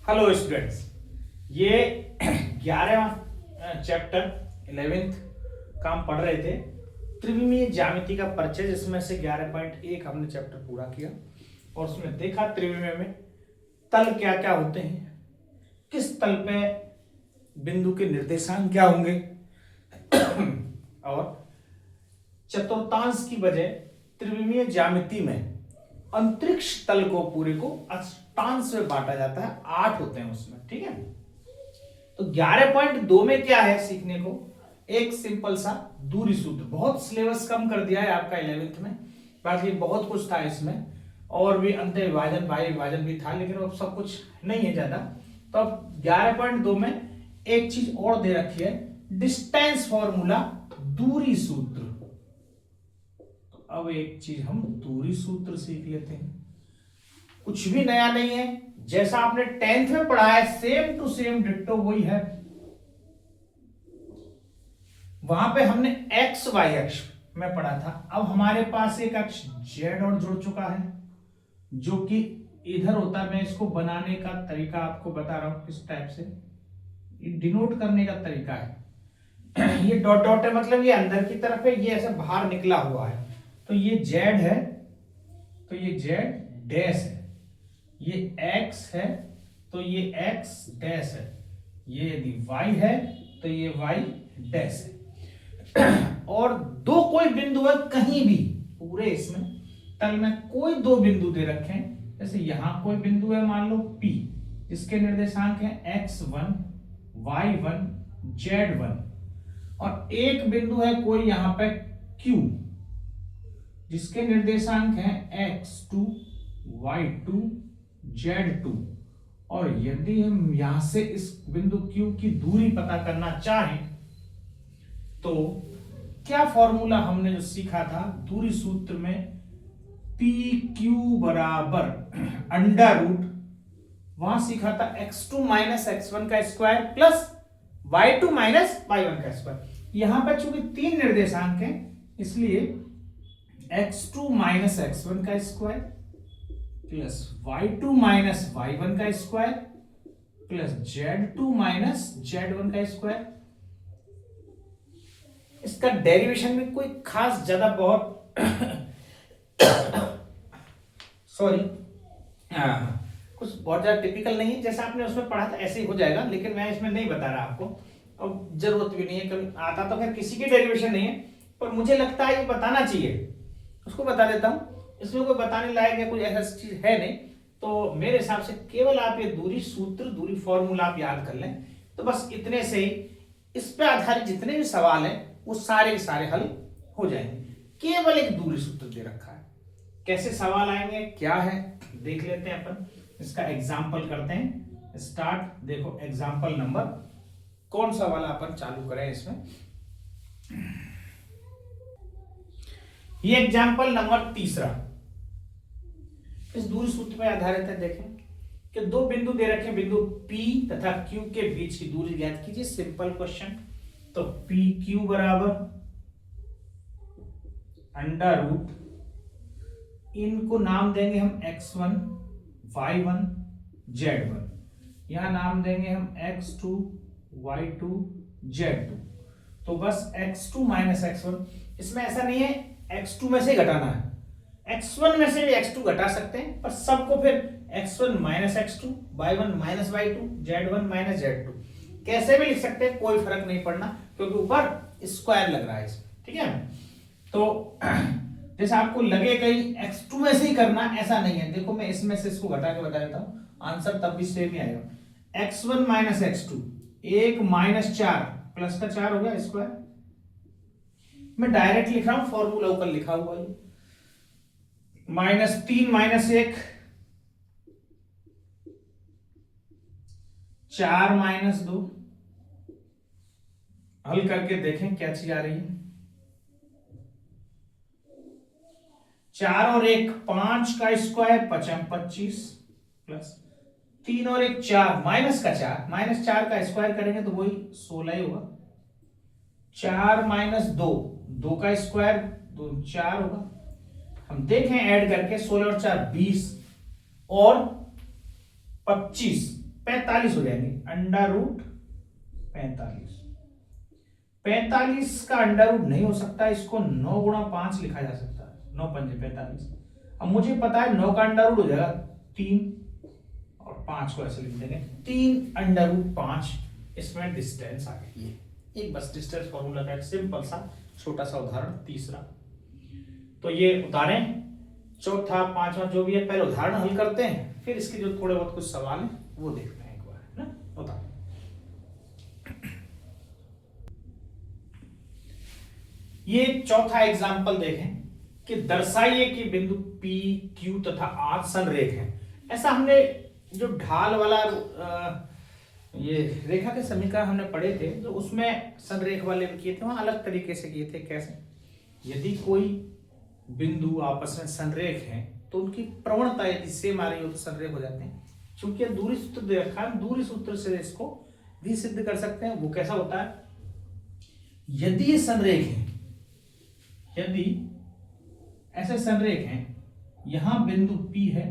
Hello students, ये 11वां chapter 11th का हम पढ़ रहे थे त्रिविमीय ज्यामिति का परिचय, जिसमें से 11.1 हमने चैप्टर पूरा किया और उसमें देखा त्रिविमीय में तल क्या क्या होते हैं, किस तल पे बिंदु के निर्देशांक क्या होंगे और चतुर्थांश की बजाय त्रिविमीय ज्यामिति में अंतरिक्ष तल को पूरे को अष्टांश में बांटा जाता है, 8 होते हैं उसमें। ठीक है, तो 11.2 में क्या है सीखने को, एक सिंपल सा दूरी सूत्र। बहुत सिलेबस कम कर दिया है आपका 11th में, बाकी बहुत कुछ था इसमें और भी अंत विभाजन बाह्य विभाजन भी था, लेकिन अब सब कुछ नहीं है ज्यादा। तो अब 11.2 में एक चीज और दे रखी है, डिस्टेंस फॉर्मूला, दूरी सूत्र। अब एक चीज हम दूरी सूत्र सीख लेते हैं, कुछ भी नया नहीं है, जैसा आपने 10th में पढ़ा है सेम टू सेम डिट्टो वही है। वहां पे हमने एक्स वाई अक्ष में पढ़ा था, अब हमारे पास एक अक्ष जेड और जुड़ चुका है जो कि इधर होता है। मैं इसको बनाने का तरीका आपको बता रहा हूं किस टाइप से, डिनोट करने का तरीका है। ये डॉट डॉट है, मतलब ये अंदर की तरफ है, ये ऐसे बाहर निकला हुआ है। तो ये z है तो ये z डैश है, ये x है तो ये x डैश है, ये यदि y है तो ये y डैश है। और दो कोई बिंदु है कहीं भी पूरे इसमें तल में, कोई दो बिंदु दे रखे हैं। जैसे यहां कोई बिंदु है मान लो P, जिसके निर्देशांक है x1 y1 z1, और एक बिंदु है कोई यहां पे Q, जिसके निर्देशांक हैं x2 y2 z2। और यदि हम यहां से इस बिंदु Q की दूरी पता करना चाहें तो क्या फॉर्मूला हमने जो सीखा था दूरी सूत्र में, PQ बराबर अंडर रूट, वहां सीखा था x2 माइनस x1 का square plus y2 minus y1 का स्क्वायर। यहां पर चूंकि 3 निर्देशांक हैं इसलिए x2 माइनस x1 का square plus y2 minus y1 का square plus z2 minus z1 का स्क्वायर। इसका डेरिवेशन में कोई खास ज्यादा बहुत सॉरी कुछ बहुत ज्यादा टिपिकल नहीं है, जैसा आपने उसमें पढ़ा था ऐसे ही हो जाएगा, लेकिन मैं इसमें नहीं बता रहा आपको, अब जरूरत भी नहीं है, कभी आता तो खैर किसी की डेरिवेशन नहीं है, पर मुझे लगता है ये बताना चाहिए, उसको बता देता हूं। इसमें कोई बताने लायक या कोई ऐसा चीज है नहीं, तो मेरे हिसाब से केवल आप ये दूरी सूत्र, दूरी फॉर्मूला आप याद कर लें, तो बस इतने से ही इस पे आधारित जितने भी सवाल हैं वो सारे के सारे हल हो जाएंगे। केवल एक दूरी सूत्र दे रखा है, कैसे सवाल आएंगे क्या है देख लेते हैं अपन। इसका एग्जाम्पल करते हैं, स्टार्ट। देखो एग्जाम्पल नंबर, कौन सा वाला अपन चालू करें इसमें, ये एग्जाम्पल नंबर तीसरा इस दूरी सूत्र पर आधारित है। देखें कि दो बिंदु दे रखे, बिंदु P तथा Q के बीच की दूरी ज्ञात कीजिए। Simple question. तो PQ बराबर अंडर रूट, इनको नाम देंगे हम x1 y1 z1, यहां नाम देंगे हम x2 y2 z2। तो बस x2 माइनस x1, इसमें ऐसा नहीं है x2 में से घटाना है, x1 में से भी x2 घटा सकते हैं, पर सबको फिर x1 minus x2 y1 minus y2 z1 minus z2 कैसे भी लिख सकते हैं, कोई फर्क नहीं पड़ना, क्योंकि ऊपर स्क्वायर लग रहा है इसमें। ठीक है, तो जैसे आपको लगे कहीं x2 में से ही करना, ऐसा नहीं है। देखो मैं इसमें से इसको घटा के बता देता हूं, आंसर तब भी सेम ही आएगा। x1 minus x2, 1 minus 4 plus का 4 हो गया स्क्वायर। मैं डायरेक्ट लिख रहा हूं, फॉर्मूला ऊपर लिखा हुआ है, -3 माइनस 1 4 माइनस 2। हल करके देखें क्या चीज आ रही है, 4 और 1 5 का स्क्वायर 25 प्लस 3 और 1 4 माइनस का 4, माइनस 4 का स्क्वायर करेंगे तो वही 16 ही होगा। 4 माइनस 2, 2 का स्क्वायर 2 4 होगा। हम देखें ऐड करके 16 और 4 20 और 25 45 हो जाएंगे, अंडर रूट 45। 45 का अंडर रूट नहीं हो सकता, इसको 9 गुणा 5 लिखा जा सकता है, 9 पंजे 45। अब मुझे पता है 9 का अंडर रूट हो जाएगा 3, और 5 को ऐसे लिख देंगे 3 अंडर रूट 5। इसमें डिस्टेंस आ गई है। एक बस डिस्टेंस फॉर्मूला का एक सिंपल सा छोटा सा उदाहरण तीसरा। तो ये उतारें, चौथा पांचवा जो भी है, पहले उदाहरण हल करते हैं, फिर इसके जो थोड़े बहुत कुछ सवाल हैं वो देखते हैं एक बार, है ना। बता, ये चौथा एग्जाम्पल देखें कि दर्शाइए कि बिंदु P, Q तथा R संरेख हैं। ऐसा हमने जो ढाल वाला ये रेखा के समीकरण हमने पढ़े थे, जो उसमें संरेख वाले किए थे, वहां अलग तरीके से किए थे। कैसे? यदि कोई बिंदु आपस में संरेख हैं तो उनकी प्रवणता यदि सेम आ रही हो तो संरेख हो जाते हैं। क्योंकि दूरी सूत्र दे रखा है, दूरी सूत्र से इसको भी सिद्ध कर सकते हैं। वो कैसा होता है? यदि ये संरेख है, यदि ऐसे संरेख हैं, यहां बिंदु P है,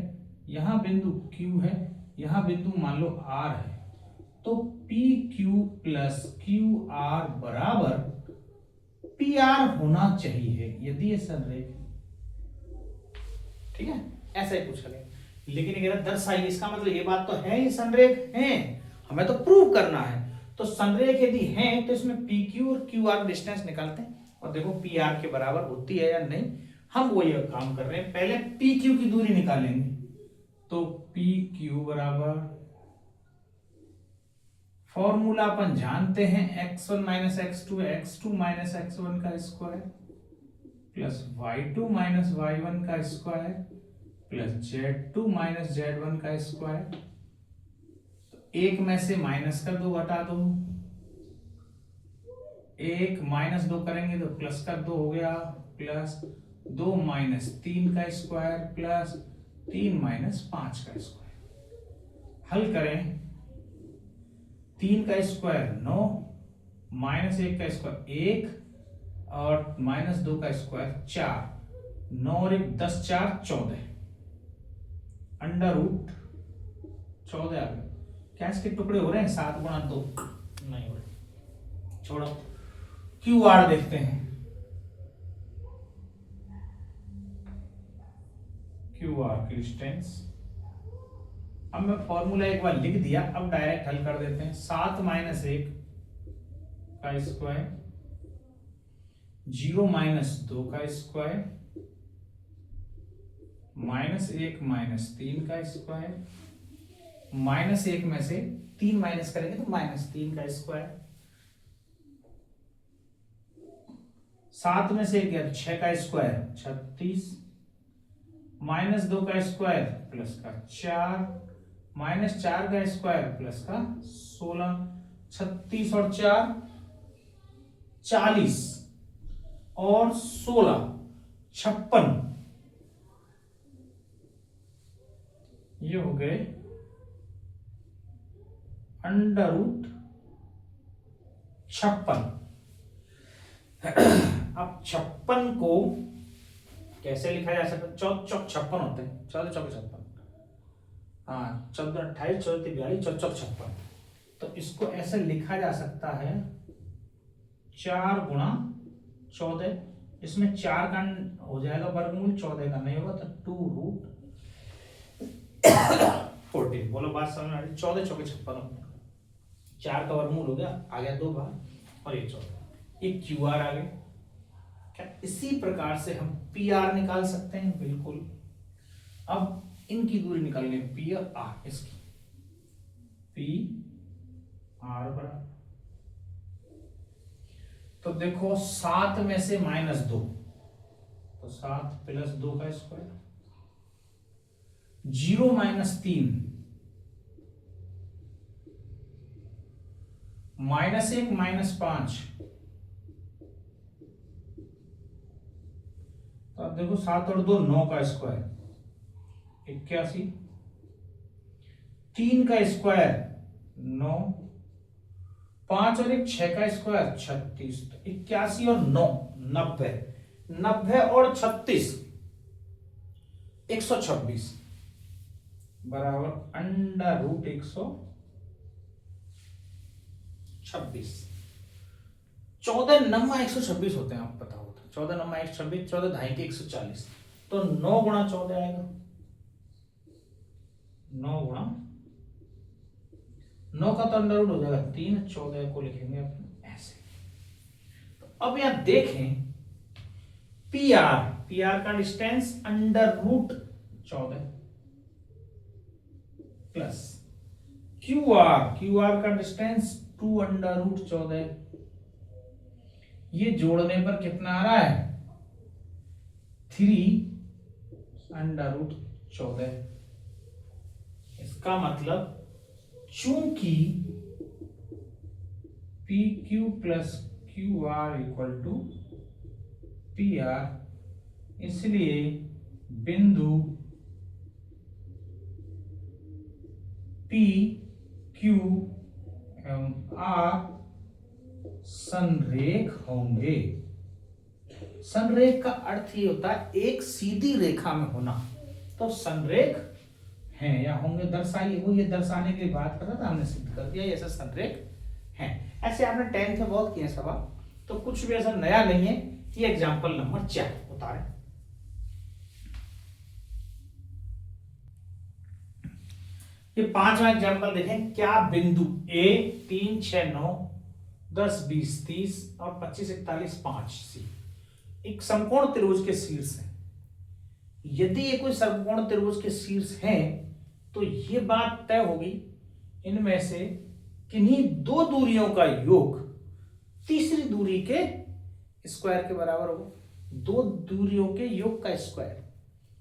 यहां बिंदु Q है, यहां बिंदु मान लो R है, तो PQ प्लस QR बराबर PR होना चाहिए यदि ये संरेख है। ठीक है, ऐसा ही पूछा गया। लेकिन ये दर्शाइए, इसका मतलब ये बात तो है ही संरेख है, हमें तो प्रूव करना है। तो संरेख यदि है तो इसमें PQ और QR डिस्टेंस निकालते हैं और देखो PR के बराबर होती है या नहीं। हम वो ये काम कर रहे हैं, पहले PQ की दूरी निकालेंगे। तो PQ बराबर, फॉर्मूला अपन जानते हैं, x1 minus x2, x2 minus x1 का square plus y2 minus y1 का square plus z2 minus z1 का स्क्वायर। तो एक में से माइनस कर दो, घटा दो, एक माइनस 2 करेंगे तो प्लस कर 2 हो गया, प्लस 2 माइनस 3 का स्क्वायर प्लस 3 माइनस 5 का स्क्वायर। हल करें, 3 का स्क्वायर 9, माइनस 1 का स्क्वायर 1 और माइनस 2 का स्क्वायर 4, 9 और 1 10, 4 14, अंडर रूट 14 आ गए। क्या इसके टुकड़े हो रहे हैं? 7 गुणा 2 नहीं हो रहे, छोड़ो। QR देखते हैं, QR की डिस्टेंस। अब मैं फॉर्मूला एक बार लिख दिया, अब डायरेक्ट हल कर देते हैं। 7 माइनस 1 का स्क्वायर, 0 माइनस 2 का स्क्वायर, माइनस 1 माइनस 3 का स्क्वायर, माइनस 1 में से 3 माइनस करेंगे तो माइनस 3 का स्क्वायर, 7 में से 6 का स्क्वायर 36, माइनस 2 का स्क्वायर प्लस का 4, माइनस 4 का स्क्वायर प्लस का 16, 36 और 4 40 और 16 56, ये हो गए अंडर रूट 56। अब 56 को कैसे लिखा जा सकता है? 14 चौक 56 होते हैं, 14 चौक 56, हाँ 14 28 14 42 14 चौक 56। तो इसको ऐसे लिखा जा सकता है 4 गुणा 14, इसमें 4 का हो जाएगा वर्गमूल, 14 का नहीं होगा, तो 2 रूट 14। बोलो बात समझ में आ रही? 14 चौके 56, 4 का वर्गमूल हो गया, आ गया 2 बार, और ये 14, एक QR आ गया। क्या इसी प्रकार से हम PR निकाल सकते हैं? बिल्कुल। अब इनकी दूरी निकालेंगे, P और R, इसकी PR बराबर, तो देखो 7 में से माइनस 2, तो 7 प्लस 2 का स्क्वायर, 0 माइनस 3, माइनस 1 माइनस 5, तो अब देखो 7 और 2 9 का स्क्वायर 81, 3 का स्क्वायर 9, 5 और 1 6 का स्क्वायर 36, तो 81 और 9 90, 90 और 36 126 बराबर अंडर रूट 126। 26। 14 नम्मा 126 होते हैं, आप पता होता है। 14 नम्मा 126, 14 ढाई के 140, तो 9 गुणा 14 आएगा। 9 गुणा 9 का तो अंडर रूट हो जाएगा 3, 14 को लिखेंगे अपन ऐसे। तो अब यहां देखें पी आर का distance under root 14 plus Q R का डिस्टेंस 2 अंडर रूट 14। ये जोड़ने पर कितना आ रहा है? 3 अंडर रूट 14। इसका मतलब चूंकि P Q plus Q R equal to P R, इसलिए बिंदु पी क्यू एवं आर संरेख होंगे। संरेख का अर्थ ये होता है एक सीधी रेखा में होना। तो संरेख हैं या होंगे दर्शाइए, वो ये दर्शाने के लिए बात कर रहा था, हमने सिद्ध कर दिया ऐसा संरेख हैं। ऐसे आपने 10th में बहुत किए सवाल, तो कुछ भी ऐसा नया नहीं है। ये एग्जांपल नंबर 4 उतारे। ये 5वां एग्जांपल देखें। क्या बिंदु ए 3, 6, 9, 10, 20, 30 और 25, 41, 5 सी एक समकोण त्रिभुज के शीर्ष है। यदि ये कोई समकोण त्रिभुज के शीर्ष हैं तो ये बात तय होगी इनमें से किन्हीं दो दूरियों का योग तीसरी दूरी के स्क्वायर के बराबर होगा। दो दूरियों के योग का स्क्वायर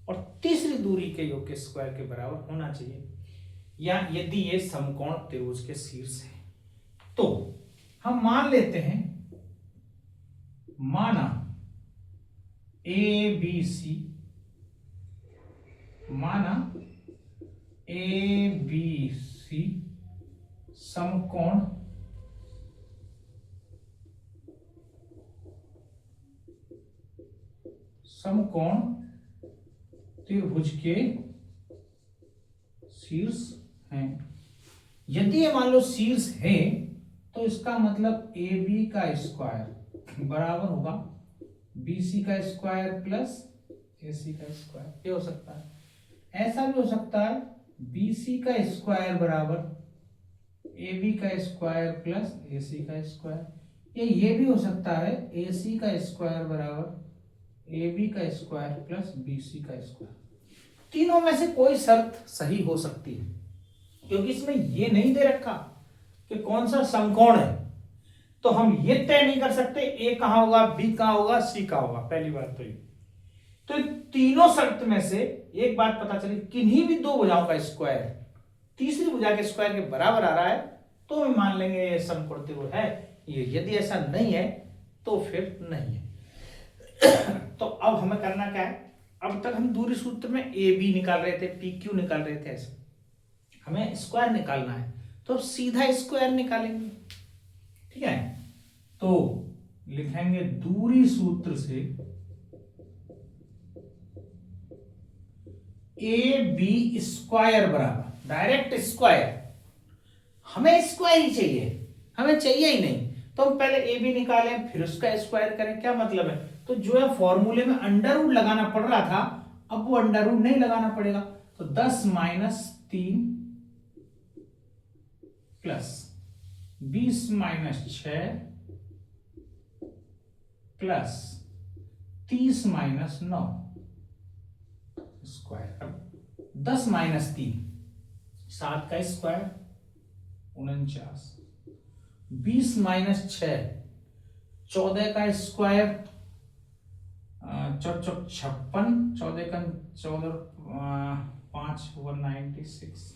और तीसरी दूरी के योग के स्क्वायर के बराबर होना चाहिए, या यदि ये समकोण त्रिभुज के शीर्ष है। तो हम मान लेते हैं, माना ए बी सी, माना ए बी सी समकोण त्रिभुज के शीर्ष हैं। यदि ये मान लो शीर्ष है तो इसका मतलब ए बी का स्क्वायर बराबर होगा बी सी का स्क्वायर प्लस ए सी का स्क्वायर। ये हो सकता है। ऐसा भी हो सकता है बी सी का स्क्वायर बराबर ए बी का स्क्वायर प्लस ए सी का स्क्वायर। ये भी हो सकता है ए सी का स्क्वायर बराबर ए बी का स्क्वायर प्लस बी सी का स्क्वायर। तीनों में से कोई शर्त सही हो सकती है, क्योंकि इसमें ये नहीं दे रखा कि कौन सा समकोण है, तो हम ये तय नहीं कर सकते ए कहां होगा, बी कहां होगा, सी कहां होगा। पहली बात तो ये। तो तीनों शर्त में से एक बात पता चली, किन्हीं भी दो भुजाओं का स्क्वायर तीसरी भुजा के स्क्वायर के बराबर आ रहा है तो हम मान लेंगे ये समकोण त्रिभुज है। ये यदि ऐसा नहीं है तो फिर नहीं है। तो अब हमें करना क्या है? अब तक हम दूरी सूत्र में ए बी निकाल रहे थे, पी क्यू निकाल रहे थे, ऐसे हमें स्क्वायर निकालना है तो अब सीधा स्क्वायर निकालेंगे। ठीक है, तो लिखेंगे दूरी सूत्र से ए बी स्क्वायर बराबर डायरेक्ट स्क्वायर। हमें स्क्वायर ही चाहिए, हमें चाहिए ही नहीं तो हम पहले ए बी निकालें फिर उसका स्क्वायर करें। क्या मतलब है? तो जो है फॉर्मूले में अंडर रूट लगाना पड़ रहा था, अब वो अंडर रूट नहीं लगाना पड़ेगा। तो 10 - 3 प्लस 20 - 6 प्लस 30 - 9 स्क्वायर। अब 10 - 3 7 का स्क्वायर 49, 20 - 6 14 का स्क्वायर 56, 14 का 14 5 196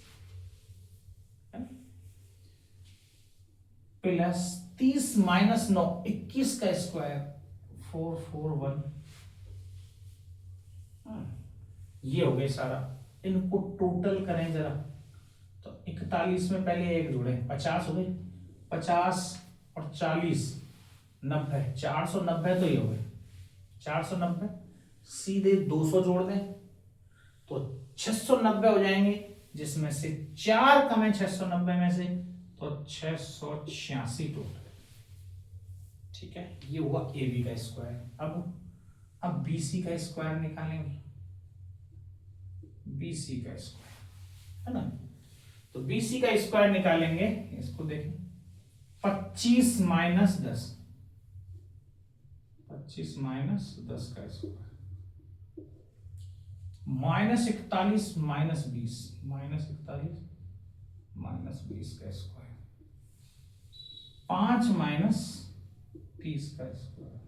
प्लस 30 - 9 21 का स्क्वायर 441। ये हो गए सारा। इनको टोटल करें जरा तो 41 में पहले एक जोड़े 50 हो गए, 50 और 40 90, 490 तो ये हो गए 490। सीधे 200 जोड़ दें तो 690 हो जाएंगे, जिसमें से 4 कम है 690 में से तो 686 टोटल। ठीक है, ये हुआ ए बी का स्क्वायर। अब बी सी का स्क्वायर निकालेंगे, बी सी का स्क्वायर है ना। तो बी सी का स्क्वायर निकालेंगे, इसको देखें 25 माइनस 10, 25 माइनस 10 का स्क्वायर, -41 माइनस 20, -41 माइनस 20 का स्क्वायर, 5 माइनस 30 का स्क्वायर।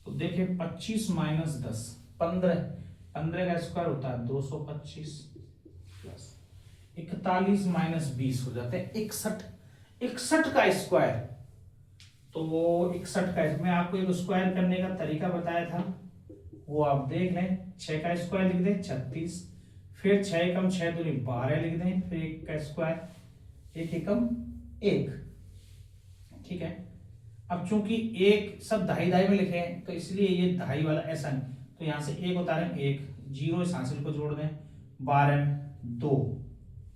तो देखिए 25 माइनस 10 15, 15 का स्क्वायर होता है 225 प्लस 41 माइनस 20 हो जाते हैं 61, 61 का स्क्वायर। तो वो 61 का, मैं आपको एक स्क्वायर करने का तरीका बताया था, वो आप देख लें। 6 का स्क्वायर लिख दें 36, फिर 6 एकम 6 दूनी 12 लिख दें, फिर 1 का स्क्वायर 1 एकम 1। ठीक है, अब चूंकि एक सब दहाई दहाई में लिखे हैं तो इसलिए ये दहाई वाला ऐसा नहीं, तो यहां से 1 उतारें 1, 0 इस हासिल को जोड़ दें, 12 में 2,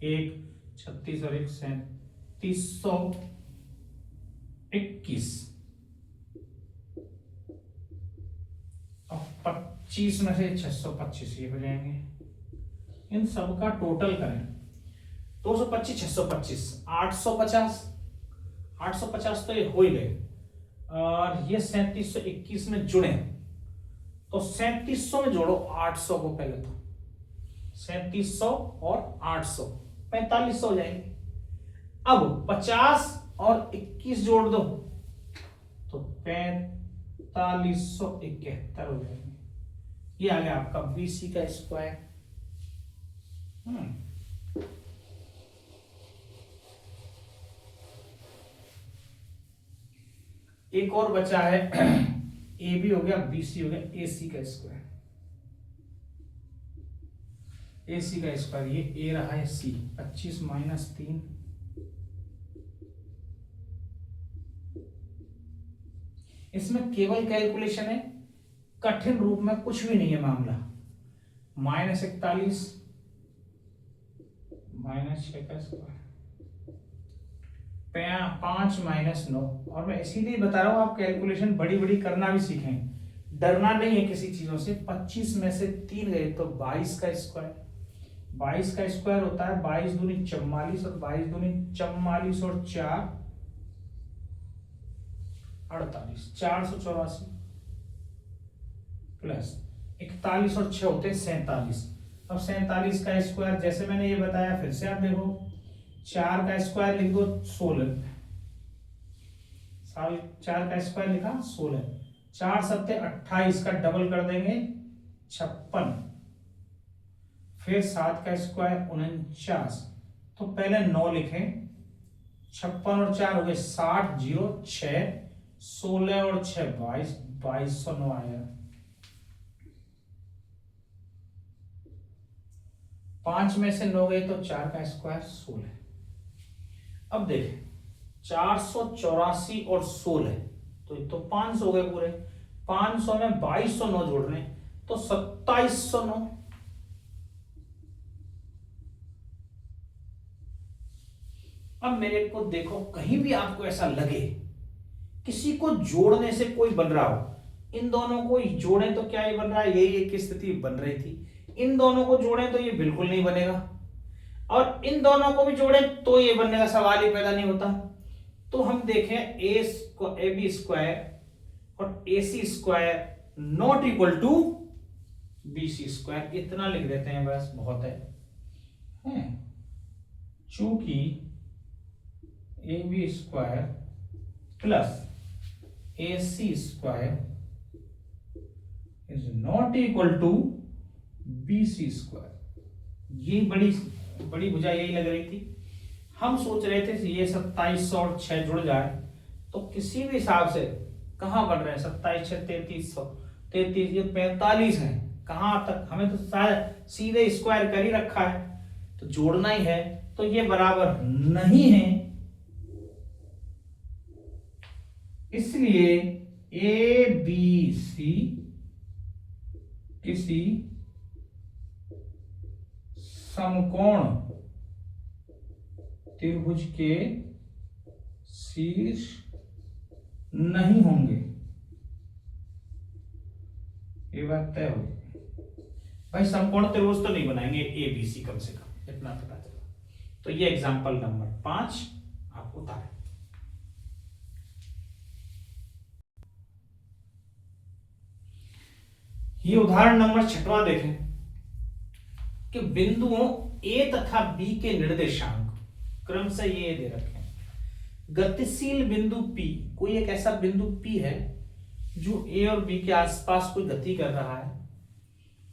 1 36 और 1 3721, और 25 में से 625 ये हो जाएंगे। इन सब का टोटल करें 225 625 850, 850 तो ये हो ही गए, और ये 3721 में जुड़े, तो 3700 में जोड़ो 800 को, पहले तो 3700 और 800 4500 हो जाएंगे। अब 50 और 21 जोड़ दो तो 4571 हो जाएंगे। ये आ गया आपका बीसी का स्क्वायर। एक और बचा है, ए बी हो गया, बी सी हो गया, ए सी का स्क्वायर। ए सी का स्क्वायर, ये ए रहा है सी, 25 माइनस 3, इसमें केवल कैलकुलेशन है, कठिन रूप में कुछ भी नहीं है मामला। -41 माइनस 6 का स्क्वायर, 5 माइनस 9, और मैं इसीलिए बता रहा हूं आप कैलकुलेशन बड़ी बड़ी करना भी सीखें, डरना नहीं है किसी चीजों से। 25 में से 3 गए तो 22 का स्क्वायर, 22 का स्क्वायर होता है 22 दूनी 44, और 22 दूनी 44 और 4 48, 484 प्लस 41 और 6 होते हैं 47। अब 47 का स्क्वायर जैसे मैंने ये बताया, फिर से आप देखो, 4 का स्क्वायर लिख दो 16, 4 का स्क्वायर लिखा 16, 4 सत्ते 28 का डबल कर देंगे 56, फिर 7 का स्क्वायर 49, तो पहले 9 लिखें, 56 और 4 हो गए 60, 0 6, 16 और 6 22, 2209 आया। 5 में से 9 गए तो 4 का स्क्वायर 16। अब देखें 484 और 16, तो 500 हो गए पूरे, 500 में 2209 जोड़ रहे हैं तो 2709। अब मेरे को देखो, कहीं भी आपको ऐसा लगे किसी को जोड़ने से कोई बन रहा हो, इन दोनों को जोड़ें तो क्या ये बन रहा है, यही एक स्थिति बन रही थी, इन दोनों को जोड़ें तो ये बिल्कुल नहीं बनेगा, और इन दोनों को भी जोड़ें तो ये बनने का सवाल ही पैदा नहीं होता। तो हम देखें ए बी स्क्वायर और A C square not equal to B C square, इतना लिख देते हैं बस, बहुत है। चूंकि A B square plus A C square is not equal to B C square, ये बड़ी भुजा यही लग रही थी। हम सोच रहे थे ये 2700 और 6 जुड़ जाए तो किसी भी हिसाब से कहां बढ़ रहे हैं, 27 6 33, ये 45 है, कहां तक, हमें तो शायद सीधे स्क्वायर कर ही रखा है, तो जोड़ना ही है, तो ये बराबर नहीं है, इसलिए ए बी सी किसी समकोण त्रिभुज के शीर्ष नहीं होंगे, ये बात तय होगी। भाई समकोण त्रिभुज तो नहीं बनाएंगे ए बी सी, कम से कम इतना पता चला। तो ये एग्जांपल नंबर 5 आपको उतारे। ये उदाहरण नंबर 6वां देखें कि बिंदुओं ए तथा बी के निर्देशांक क्रम से ये दे रखे हैं। गतिशील बिंदु P, कोई एक ऐसा बिंदु P है जो ए और बी के आसपास कोई गति कर रहा है,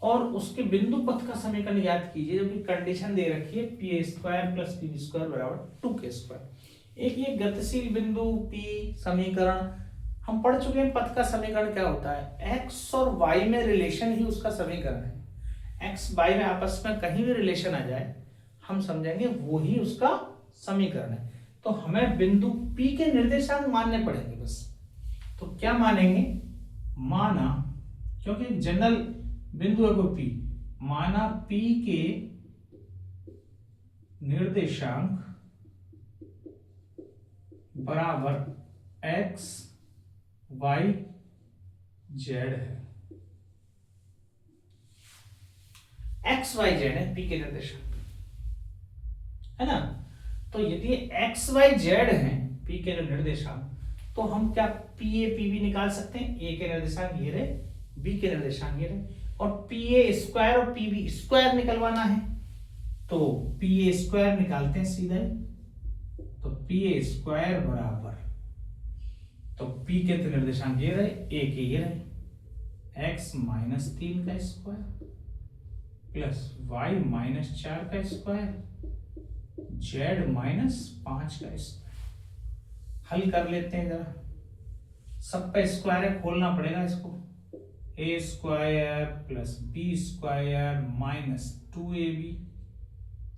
और उसके बिंदु पथ का समीकरण याद कीजिए, जब कंडीशन दे रखी है P square plus P square बराबर 2k स्क्वायर। एक ये गतिशील बिंदु P समीकरण हम पढ़ चुके हैं। पथ का समीकरण क्या होता है, x और y में रिलेशन ही उसका समीकरण है। x y में आपस में कहीं भी रिलेशन आ जाए, हम समझेंगे वो ही उसका समीकरण है। तो हमें बिंदु P के निर्देशांक मानने पड़ेंगे बस। तो क्या मानेंगे, माना, क्योंकि जनरल बिंदु है वो P, माना P के निर्देशांक बराबर x y z है। x y z है P के निर्देशांक, है ना। तो यदि x y z है P के निर्देशांक, तो हम क्या P A P B निकाल सकते हैं। A के निर्देशांक ये रहे, B के निर्देशांक ये रहे, और P A स्क्वायर और P B स्क्वायर निकलवाना है, तो P A स्क्वायर निकालते हैं सीधा ही। तो P A स्क्वायर बराबर, तो P के तो निर्देशांक ये रहे, A के ये रहे, x माइनस 3 का स्क्वायर प्लस y माइनस 4 का स्क्वायर z माइनस 5 का स्क्वायर। हल कर लेते हैं जरा, सब पे स्क्वायर है, खोलना पड़ेगा इसको। a square plus b square minus 2ab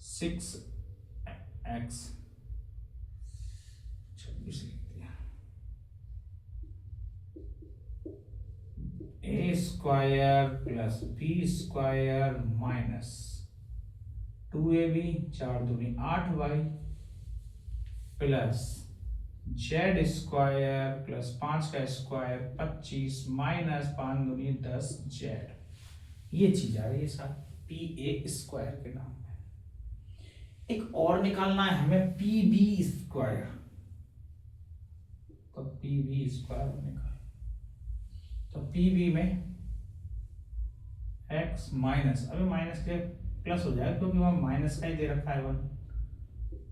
6x 26 लिख दिया, a square plus b square minus 2ab 4 दूनी 8y plus z square plus 5 का स्क्वायर 25 माइनस 5 दूनी 10 z। ये चीज आ रही है साथ पी ए स्क्वायर के नाम में। एक और निकालना है हमें पी बी स्क्वायर, तो पी बी स्क्वायर निकाल, तो पी बी में x माइनस, अभी माइनस के प्लस हो जाएगा क्योंकि वहां माइनस का ही दे रखा है 1,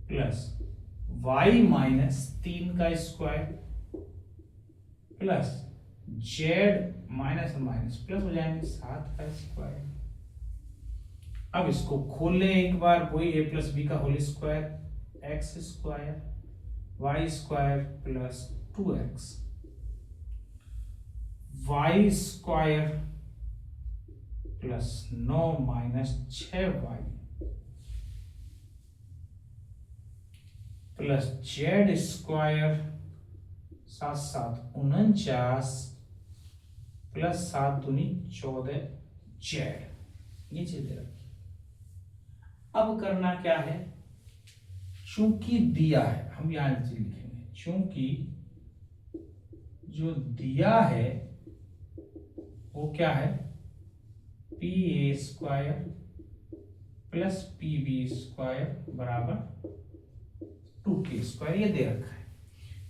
प्लस y माइनस 3 का square plus z minus minus plus हो जाएंगे 7 का स्क्वायर। अब इसको खोल लें एक बार, वही a प्लस बी का whole square x square y square plus 2x y square plus 9 minus 6y plus z square 7 7 49 plus 7 दूनी 14 z। ये चीज दे रखी। अब करना क्या है, चूंकि दिया है, हम यहां चीज लिखेंगे, चूंकि जो दिया है वो क्या है, P A square plus P B square बराबर 2k स्क्वायर, ये दे रखा है।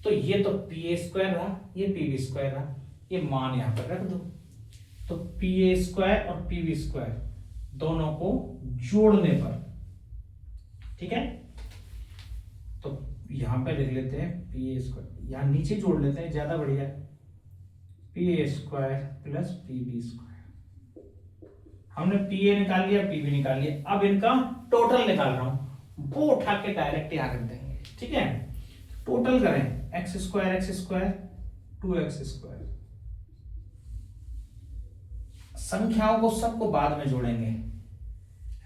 तो ये तो पी ए स्क्वायर रहा, ये पी बी स्क्वायर रहा, ये मान यहां पर रख दो। तो पी ए स्क्वायर और पी बी स्क्वायर दोनों को जोड़ने पर, ठीक है, तो यहां पे लिख लेते हैं पी ए स्क्वायर, यहां नीचे जोड़ लेते हैं, ज्यादा बढ़िया, P A square plus P B square. हमने पी ए निकाल लिया, पी बी निकाल लिया, अब इनका टोटल निकाल रहा हूं, वो उठा के डायरेक्ट यहां रख देंगे। ठीक है, टोटल करें एक्स स्क्वायर 2x स्क्वायर, संख्याओं को सबको बाद में जोड़ेंगे,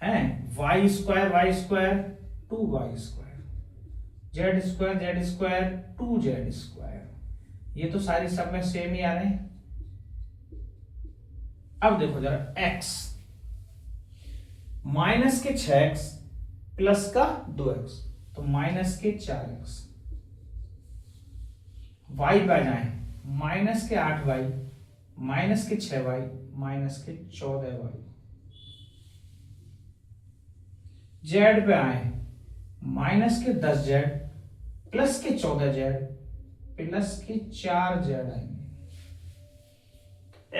हैं, y square 2y square z square 2z square, ये तो सारी सब में सेम ही आ रहे हैं। अब देखो जरा x माइनस के 6x प्लस का 2x, तो माइनस के 4x, y पे जाए माइनस के 8y, माइनस के 6y, माइनस के 14y। z पे आए माइनस के 10z, प्लस के 14z, प्लस के 4z आएंगे।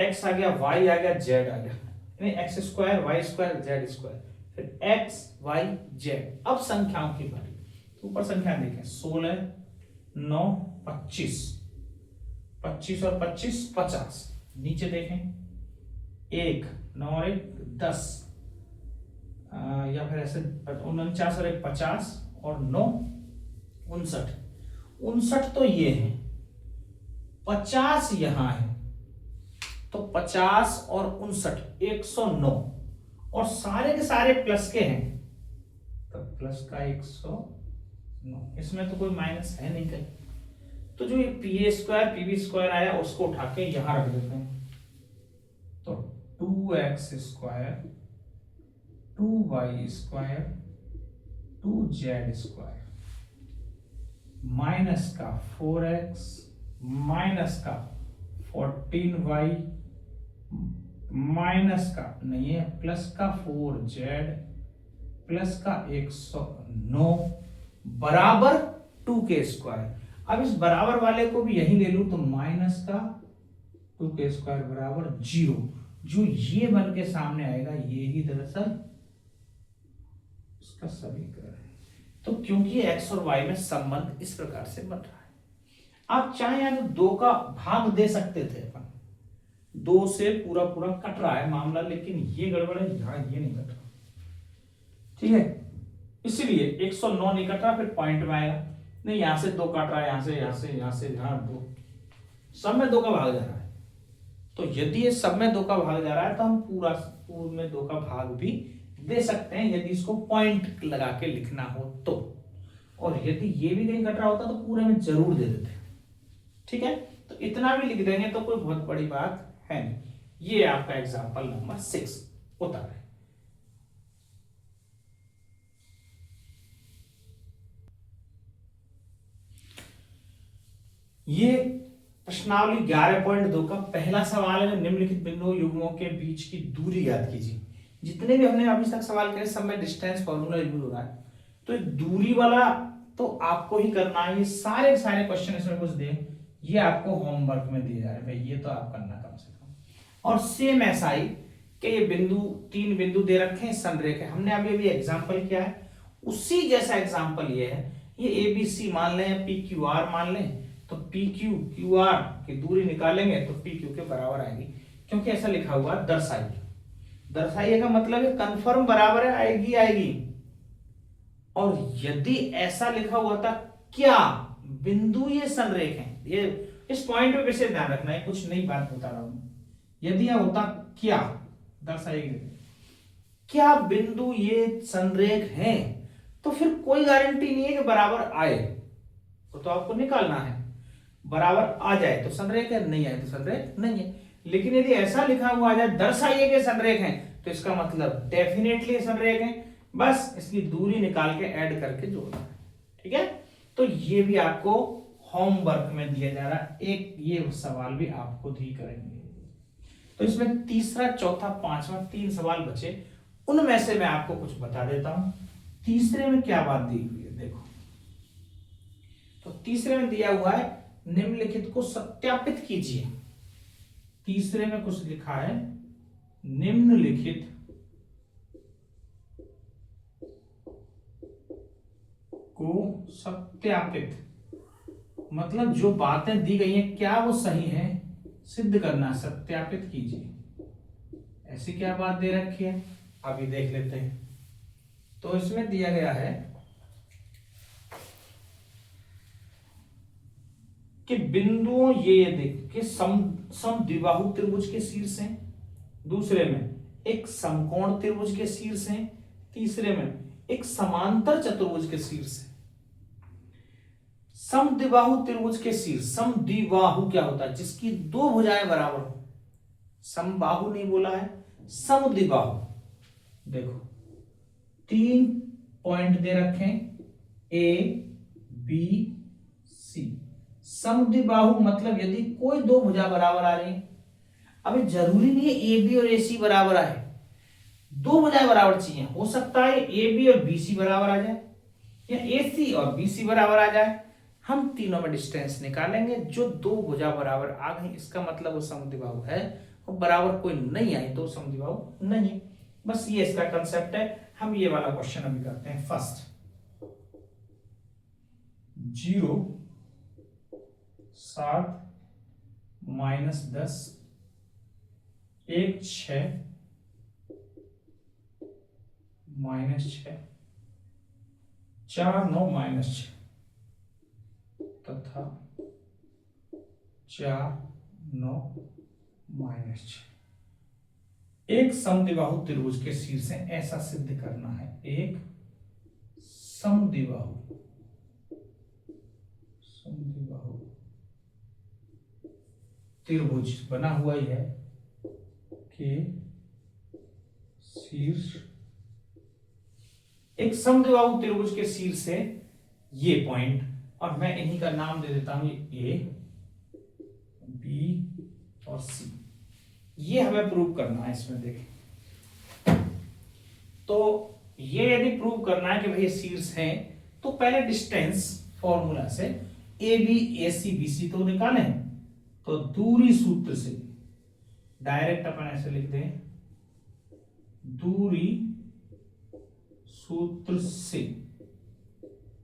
x आ गया, y आ गया, z आ गया, यानी x square Y square z square, फिर x y z। अब संख्याओं की बारी, तो ऊपर संख्या देखें 16 9 25, 25 और 25 50। नीचे देखें 1 9 और 1 10, या फिर ऐसे 49 और 1 50 और 9 59। 59 तो ये है, 50 यहां है, तो 50 और 59 109, और सारे के सारे प्लस के हैं, तो प्लस का 109। इसमें तो कोई माइनस है नहीं कहीं, तो जो ये पी स्क्वायर पीबी स्क्वायर आया उसको उठा के यहां रख देते हैं। तो 2x square 2y square 2z square minus का 4x माइनस का 14y माइनस का नहीं है प्लस का 4z प्लस का 109 बराबर 2k स्क्वायर। अब इस बराबर वाले को भी यही ले लूं तो माइनस का 2k स्क्वायर बराबर 0। जो ये बन के सामने आएगा ये ही दरअसल इसका समीकरण है। तो क्योंकि x और y में संबंध इस प्रकार से बन रहा है, आप चाहे यहां 2 का भाग दे सकते थे अपन, 2 से पूरा पूरा कट रहा है मामला, लेकिन ये गड़बड़ है, यहां ये नहीं कट रहा, ठीक है, इसलिए 109 नहीं कट रहा, फिर पॉइंट में आएगा। नहीं यहां से 2 काट रहा है, यहां से यहां से यहां से यहां 2, सब में 2 का भाग जा रहा है। तो यदि ये सब में 2 का भाग जा रहा है तो हम पूर्ण में 2 का भाग भी दे सकते हैं, यदि इसको पॉइंट लगा के लिखना हो तो। और यदि ये भी कहीं कट रहा होता तो पूरे में जरूर दे देते, ठीक है। तो इतना भी लिख देंगे तो कोई बहुत बड़ी बात है नहीं। ये आपका एग्जांपल नंबर 6 होता है। ये प्रश्नावली 11.2 का पहला सवाल है, निम्नलिखित बिंदुओं युग्मों के बीच की दूरी ज्ञात कीजिए। जितने भी हमने अभी तक सवाल करे सब में डिस्टेंस फॉर्मूला यूज हो रहा है, तो दूरी वाला तो आपको ही करना है। ये सारे सारे क्वेश्चन इसमें कुछ दे, ये आपको होमवर्क में दिए जा रहे हैं भाई, ये तो आप करना कम से कम। और सेम ऐसा ही कि ये बिंदु 3 बिंदु दे रखे हैं संरेख है, हमने अभी अभी एग्जाम्पल किया है, उसी जैसा एग्जाम्पल ये है। ये ABC मान लें, PQR मान लें, तो PQ QR की दूरी निकालेंगे तो PQ के बराबर आएगी, क्योंकि ऐसा लिखा हुआ दर्शाइए। दर्शाइए का मतलब है कंफर्म बराबर है, आएगी आएगी। और यदि ऐसा लिखा हुआ था क्या बिंदु ये संरेख हैं, ये इस पॉइंट पे विशेष ध्यान रखना है, कुछ नई बात बता रहा हूं। यदि यह होता क्या, दर्शाइए क्या बिंदु ये संरेख हैं, तो फिर कोई गारंटी नहीं है कि बराबर आए, तो आपको निकालना है। बराबर आ जाए तो संरेख है, नहीं आए तो संरेख नहीं है। लेकिन यदि ऐसा लिखा हुआ आ जाए दर्शाइए के संरेख हैं, तो इसका मतलब डेफिनेटली संरेख हैं, बस इसकी दूरी निकाल के ऐड करके जोड़ना है, ठीक है। तो ये भी आपको होमवर्क में दिया जा रहा है, एक ये सवाल भी आप खुद ही करेंगे। तो इसमें तीसरा चौथा पांचवा 3 सवाल बचे, उनमें से मैं आपको कुछ बता देता हूं। तीसरे में क्या बात दी हुई है देखो, तो तीसरे में दिया हुआ है निम्नलिखित को सत्यापित कीजिए। तीसरे में कुछ लिखा है निम्नलिखित को सत्यापित, मतलब जो बातें दी गई हैं क्या वो सही है सिद्ध करना, सत्यापित कीजिए। ऐसी क्या बात दे रखी है अभी देख लेते हैं। तो इसमें दिया गया है कि बिंदुओं ये देख कि समद्विबाहु त्रिभुज के शीर्ष हैं, दूसरे में एक समकोण त्रिभुज के शीर्ष हैं, तीसरे में एक समांतर चतुर्भुज के शीर्ष है। समद्विबाहु त्रिभुज के शीर्ष, समद्विबाहु क्या होता है, जिसकी 2 भुजाएं बराबर हो। समबाहु नहीं बोला है, समद्विबाहु। देखो 3 पॉइंट दे रखे हैं, ए बी सी। समद्विबाहु मतलब यदि कोई दो भुजा बराबर आ रही है, अभी जरूरी नहीं है ए बी और ए सी बराबर आए, दो भुजाएं बराबर चाहिए, हो सकता है ए बी और बी सी बराबर आ जाए या ए सी और बी सी बराबर आ जाए। हम तीनों में डिस्टेंस निकालेंगे, जो दो भुजा बराबर आ गई इसका मतलब वो समद्विबाहु है, और बराबर कोई नहीं आई तो समद्विबाहु नहीं है। बस ये इसका कंसेप्ट है। हम ये वाला क्वेश्चन अभी करते हैं। फर्स्ट 0 7 -10 1 6 -6 4 9 -6 तथा 4 9 -6। एक समद्विबाहु त्रिभुज के शीर्ष से ऐसा सिद्ध करना है। एक समद्विबाहु त्रिभुज बना हुआ ही है कि शीर्ष, एक समद्विबाहु त्रिभुज के शीर्ष से ये पॉइंट, और मैं इन्हीं का नाम दे देता हूं ए बी और सी। ये हमें प्रूव करना है। इसमें देखें तो ये यदि प्रूव करना है कि भाई शीर्ष है, तो पहले डिस्टेंस फॉर्मूला से A B A C B C तो निकालें, तो दूरी सूत्र से डायरेक्ट अपन ऐसे लिख दें, दूरी सूत्र से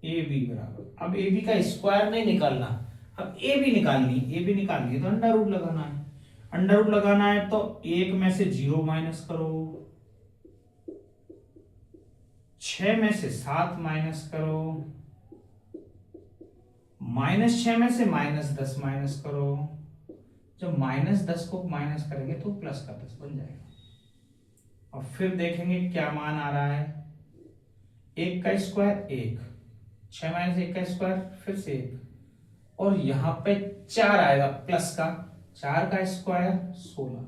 ए बी बराबर, अब ए बी का स्क्वायर नहीं निकालना, अब ए बी निकालनी, ए बी निकालनी तो अंडर रूट लगाना है। अंडर रूट लगाना है तो एक में से 0 माइनस करो, 6 में से 7 माइनस करो, -6 में से -10 माइनस करो। जब -10 को माइनस करेंगे तो +10 बन जाएगा। और फिर देखेंगे क्या मान आ रहा है। 1 का स्क्वायर 1, 6 - 1 का स्क्वायर फिर से 1, और यहां पे 4 आएगा प्लस का, 4 का स्क्वायर 16,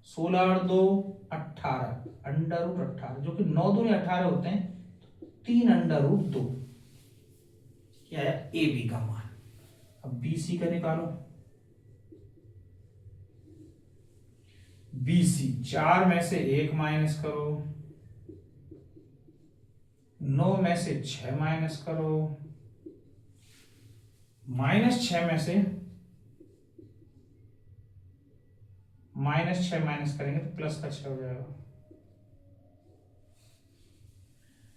16 और 2 18, अंडर रूट 18, जो कि 9 दूनी 18 होते हैं, 3 अंडर रूट 2। क्या है ए बी का मान। अब बी सी का निकालो। बी सी 4 में से 1 माइनस करो, 9 में से 6 माइनस करो, -6 में से -6 माइनस करेंगे तो प्लस का 6 हो जाएगा।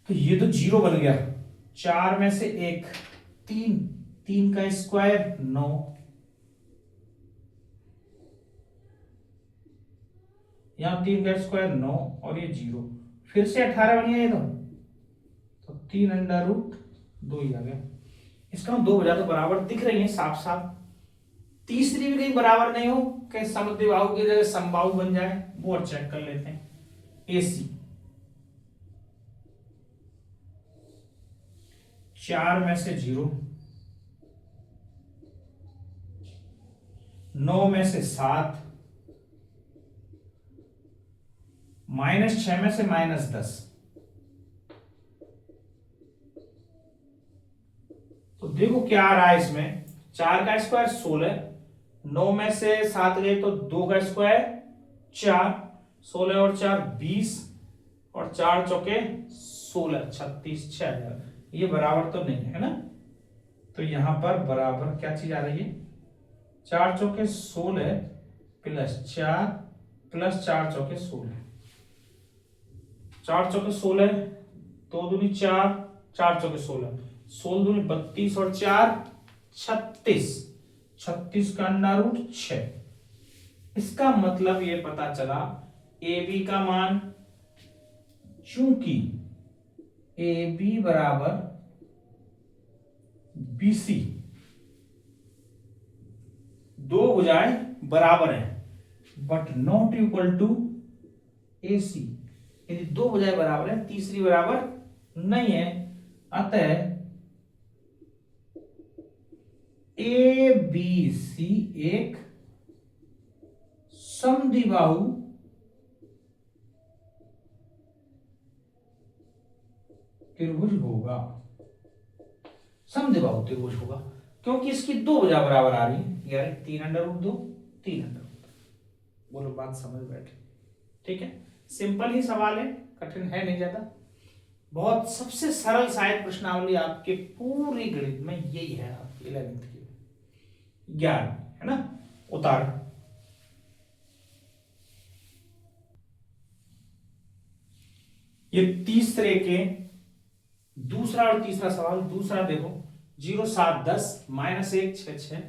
तो ये तो 0 बन गया। 4 में से 1 3, 3 का स्क्वायर 9, यहां 3 का स्क्वायर 9 और ये 0, फिर से 18 बन गया ये तो 3 अंडर रूट 2 ही आ गया। इसका हम दो वजह तो बराबर दिख रही है साफ साफ। तीसरी भी कहीं बराबर नहीं हो कि समद्विबाहु की जगह समबाहु बन जाए, वो और चेक कर लेते हैं। AC 4 में से 0, 9 में से 7, -6 में से -10, तो देखो क्या आ रहा है इसमें। 4 का स्क्वायर 16, 9 में से 7 गए तो 2 का स्क्वायर 4, 16 और 4 20, और 4 चौके 16, 36, 6। ये बराबर तो नहीं है ना, तो यहां पर बराबर क्या चीज आ रही है, 4 चौके 16 प्लस 4 प्लस 4 चौके 16, 4 चौके 16, 2 दूनी 4, 4 चौके 16, 16 दूनी 32 और 4 36, 36 का अंडर रूट 6। इसका मतलब ये पता चला ए बी का मान, चूंकि ए बी बराबर बी सी, दो भुजाएं बराबर हैं बट नॉट इक्वल टू ए सी। यदि दो भुजाएं बराबर है, तीसरी बराबर नहीं है, अतः ए बी सी एक समद्विबाहु त्रिभुज होगा। समद्विबाहु होते त्रिभुज होगा, क्योंकि इसकी दो भुजा बराबर आ रही है, यानी 3√2 3√2। बोलो बात समझ बैठे? ठीक है, सिंपल ही सवाल है, कठिन है नहीं ज्यादा। बहुत सबसे सरल शायद प्रश्नावली आपके पूरी गणित में यही है, आपकी 11th की 11 है ना। उतार ये तीसरे के दूसरा और तीसरा सवाल। दूसरा देखो 0 7 10 -1 6 6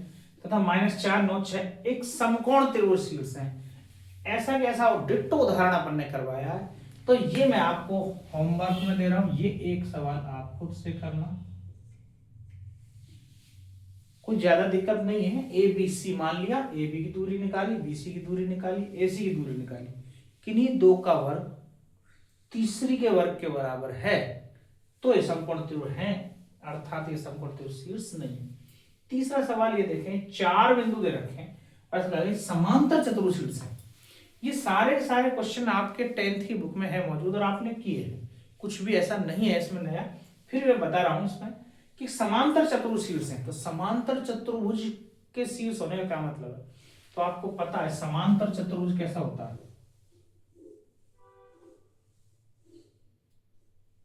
तथा -4 9 6 एक समकोण त्रिभुज शीर्ष है। ऐसा कैसा डिट्टो उदाहरण अपन ने करवाया है, तो ये मैं आपको होमवर्क में दे रहा हूं, ये एक सवाल आप खुद से करना, कोई ज्यादा दिक्कत नहीं है। ए बी सी मान लिया, ए बी की दूरी निकाली, बी सी की दूरी निकाली, ए सी की दूरी निकाली, किन्हीं दो का वर्ग तीसरी के वर्ग के बराबर है तो ये समकोण त्रिभुज है, अर्थात ये समकोण त्रिभुज शीर्ष नहीं है। तीसरा सवाल ये देखें, 4 बिंदु दे रखे हैं और समांतर चतुर्भुज शीर्ष है। ये सारे सारे क्वेश्चन आपके 10th की बुक में है मौजूद और आपने किए हैं, कुछ भी ऐसा नहीं है इसमें नया। फिर मैं बता रहा हूं इसमें कि समांतर चतुर्भुज शीर्ष है, तो समांतर चतुर्भुज के शीर्ष होने का क्या मतलब है, तो आपको पता है समांतर चतुर्भुज कैसा होता है,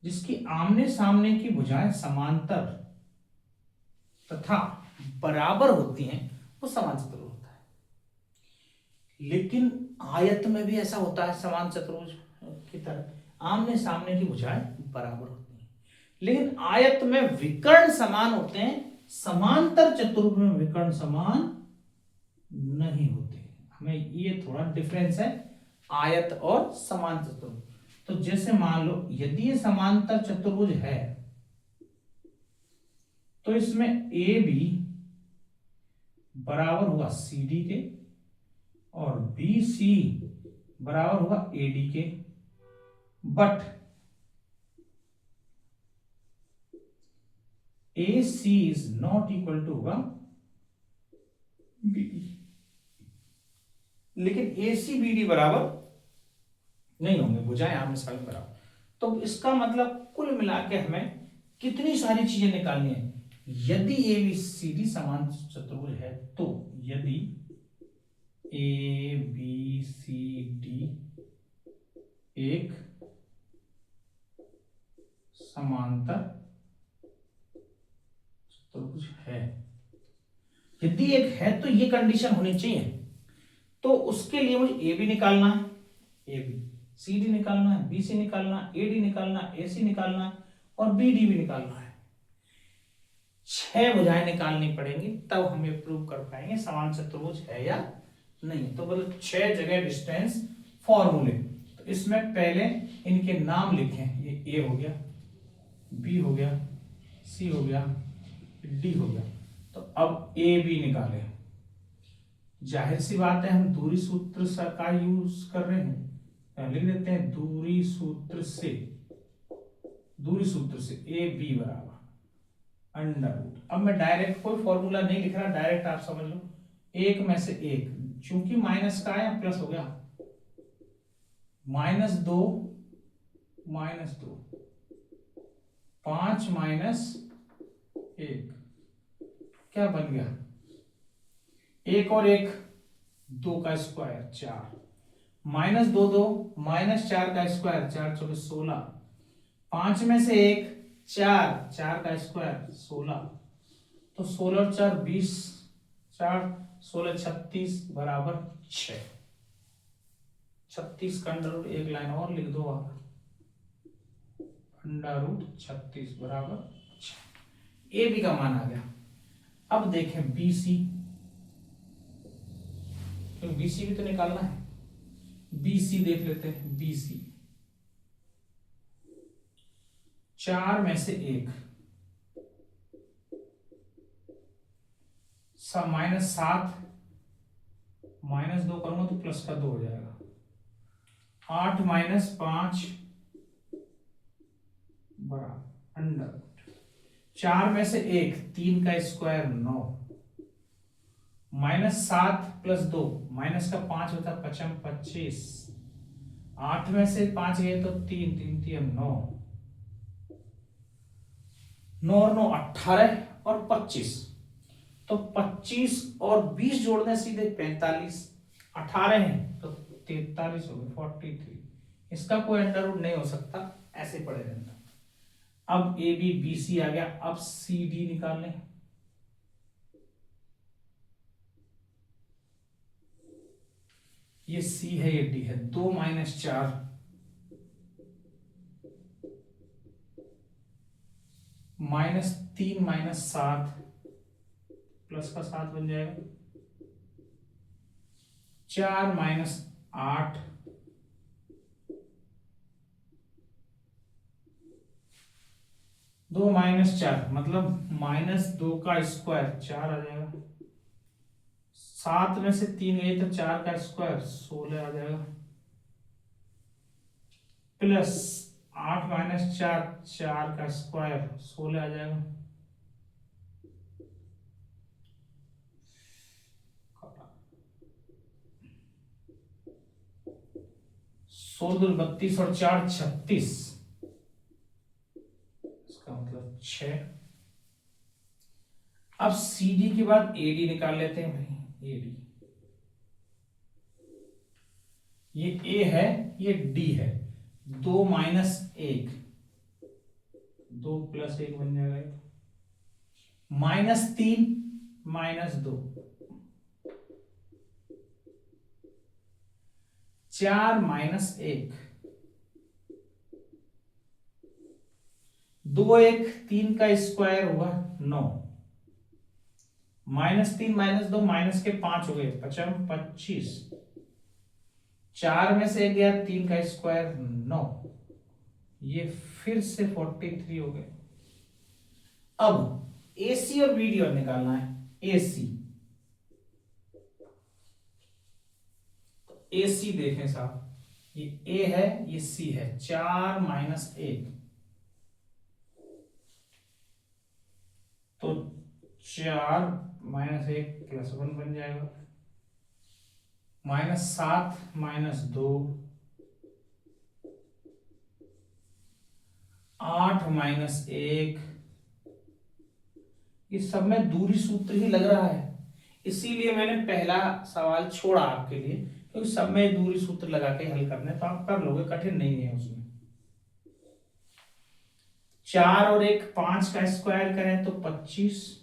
जिसकी आमने सामने की भुजाएं समांतर तथा बराबर होती हैं, वो समान चतुर्भुज होता है। लेकिन आयत में भी ऐसा होता है, समान चतुर्भुज की तरह आमने सामने की भुजाएं बराबर होती हैं, लेकिन आयत में विकर्ण समान होते हैं, समांतर चतुर्भुज में विकर्ण समान नहीं होते। हमें ये थोड़ा डिफरेंस है आयत और समान चतुर्भुज। तो जैसे मान लो यदि ये समांतर चतुर्भुज है तो इसमें ए बी बराबर होगा सी डी के और बी सी बराबर होगा ए डी के, but A C is not equal to होगा बी डी, लेकिन ए सी बी डी बराबर नहीं होंगे, भुजाएं आमने सामने बराबर। तो इसका मतलब कुल मिला के हमें कितनी सारी चीजें निकालनी है। यदि ए बी सी डी समान चतुर्भुज है तो यदि ए बी सी डी एक समांतर चतुर्भुज है, यदि एक है तो ये कंडीशन होनी चाहिए, तो उसके लिए मुझे ए बी निकालना है, ए बी सी डी निकालना है, बी सी निकालना है, ए डी निकालना है, ए सी निकालना है और बी डी भी निकालना है। 6 भुजाएं निकालनी पड़ेंगी, तब हम ये प्रूव कर पाएंगे समान चतुर्भुज है या नहीं। तो मतलब 6 जगह डिस्टेंस फॉर्मूले। तो इसमें पहले इनके नाम लिखें, ये ए हो गया, बी हो गया, सी हो गया, डी हो गया। तो अब ए बी निकाले, जाहिर सी बात है हम दूरी सूत्र का यूज कर रहे हैं, लिख देते हैं दूरी सूत्र से ए बी बराबर अंडर रूट। अब मैं डायरेक्ट कोई फॉर्मूला नहीं लिख रहा, डायरेक्ट आप समझ लो, एक में से एक, चूंकि माइनस का है प्लस हो गया, -2 -2 5 -1 क्या बन गया, 1 और 1 2 का स्क्वायर 4, -2 2 -4 का स्क्वायर 4 4 16, 5 में से 1 4 4 का स्क्वायर 16, तो 16 और 4 20, 4 16 36 बराबर 6। 36 का अंडर रूट एक लाइन और लिख दो आप, अंडर रूट 36 बराबर 6। ए बी का मान आ गया। अब देखें बी सी, तो बी सी भी तो निकालना है, बी सी देख लेते हैं। बी सी 4 में से 1 -7 -2 करूंगा तो प्लस का 2 हो जाएगा, 8 -5 बराबर अंडर। 4 में से 1 3 का स्क्वायर 9, -7 + 2 माइनस का 5 होता 5 25, 8 में से 5 गए तो 3 3 3 9, 9 और 9 18 और 25, तो 25 और 20 जोड़ दें सीधे 45, 18 है तो 43 हो गए 43। इसका कोई अंडर रूट नहीं हो सकता, ऐसे पड़े रहता। अब ए बी बी सी आ गया, अब सी डी निकाल लें। ये सी है, ये डी है, 2 - 4 -3 - 7 प्लस का 7 बन जाएगा, 4 - 8 2 - 4 मतलब -2 का स्क्वायर 4 आ जाएगा, 7 में से 3 गए तो 4 का स्क्वायर 16 आ जाएगा, प्लस 8 - 4 4 का स्क्वायर 16 आ जाएगा। 16 32 और 4 36, इसका मतलब 6। अब सी डी के बाद ए डी निकाल लेते हैं भाई, ए डी, ये ए है ये डी है, 2 - 1 2 + 1 बन जाएगा, -3 - 2 4 - 1 2 1 3 का स्क्वायर हुआ 9, -3 - 2 माइनस के 5 हो गए 25, 4 में से गया 3 का स्क्वायर 9, ये फिर से 43 हो गए। अब एसी और बीडी और निकालना है। एसी, एसी देखें साहब, ये ए है ये सी है, 4 - 1 तो 4 - 1 +1 बन जाएगा, -7 - 2 8 - 1, ये सब में दूरी सूत्र ही लग रहा है, इसीलिए मैंने पहला सवाल छोड़ा आपके लिए, क्योंकि सब में दूरी सूत्र लगा के हल करने तो आप कर लोगे, कठिन नहीं है उसमें। 4 और 1 5 का स्क्वायर करें तो 25,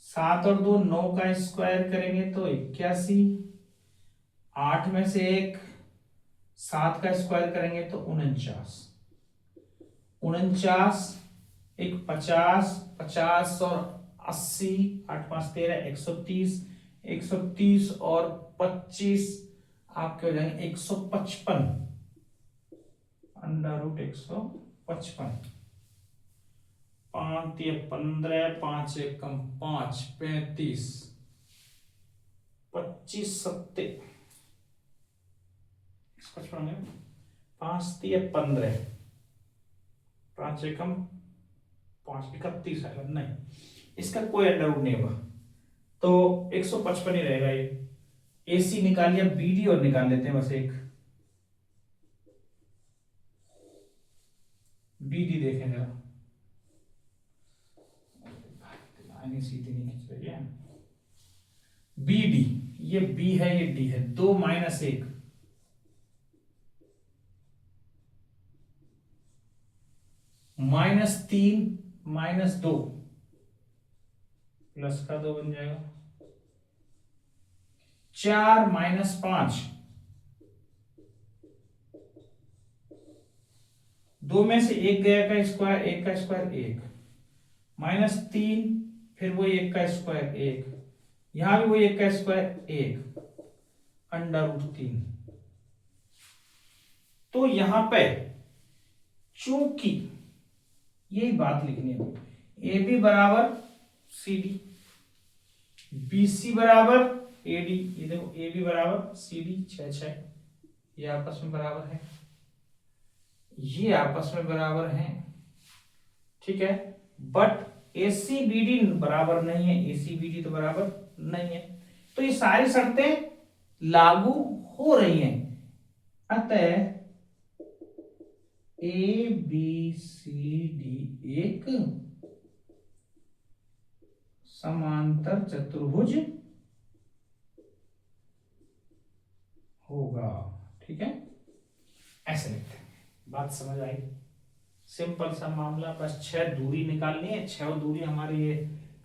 7 और 2 9 का स्क्वायर करेंगे तो 81, 8 में से 1 7 का स्क्वायर करेंगे तो 49, 49 एक 50, 50 और 80 8 5 13 130, 130 और 25 आपके हो जाएंगे 155, √155, 5 × 15 5 × 5 35, 25 7 55, 5 × 15 5 × 5 31 आएगा, नहीं इसका कोई अंडर रूट नहीं होगा, तो 155 ही रहेगा ये। एसी निकाल लिया, बीडी और निकाल लेते हैं बस एक, बीडी देखें जरा, लाइन सीधी नहीं खींच रही है। बीडी, ये बी है ये डी है, 2 - 1 -3 - 2 प्लस का 2 बन जाएगा, 4 - 5 2 में से 1 गया का स्क्वायर 1 का स्क्वायर 1, -3 फिर वो 1 का स्क्वायर 1, यहां भी वो 1 का स्क्वायर 1, √3। तो यहां पे चूंकि यही बात लिखनी है, ए बी बराबर सी डी, बी सी बराबर ए डी, ये देखो ए बी बराबर सी डी 6 6, ये आपस में बराबर है, ये आपस में बराबर हैं, ठीक है, but A C B D बराबर नहीं है, ए सी बी डी तो बराबर नहीं है, तो ये सारी शर्तें लागू हो रही हैं, अतः ए बी सी डी एक समांतर चतुर्भुज होगा। ठीक है, ऐसे लिखते हैं। बात समझ आई? सिंपल सा मामला, बस 6 दूरी निकालनी है, 6 दूरी हमारी ये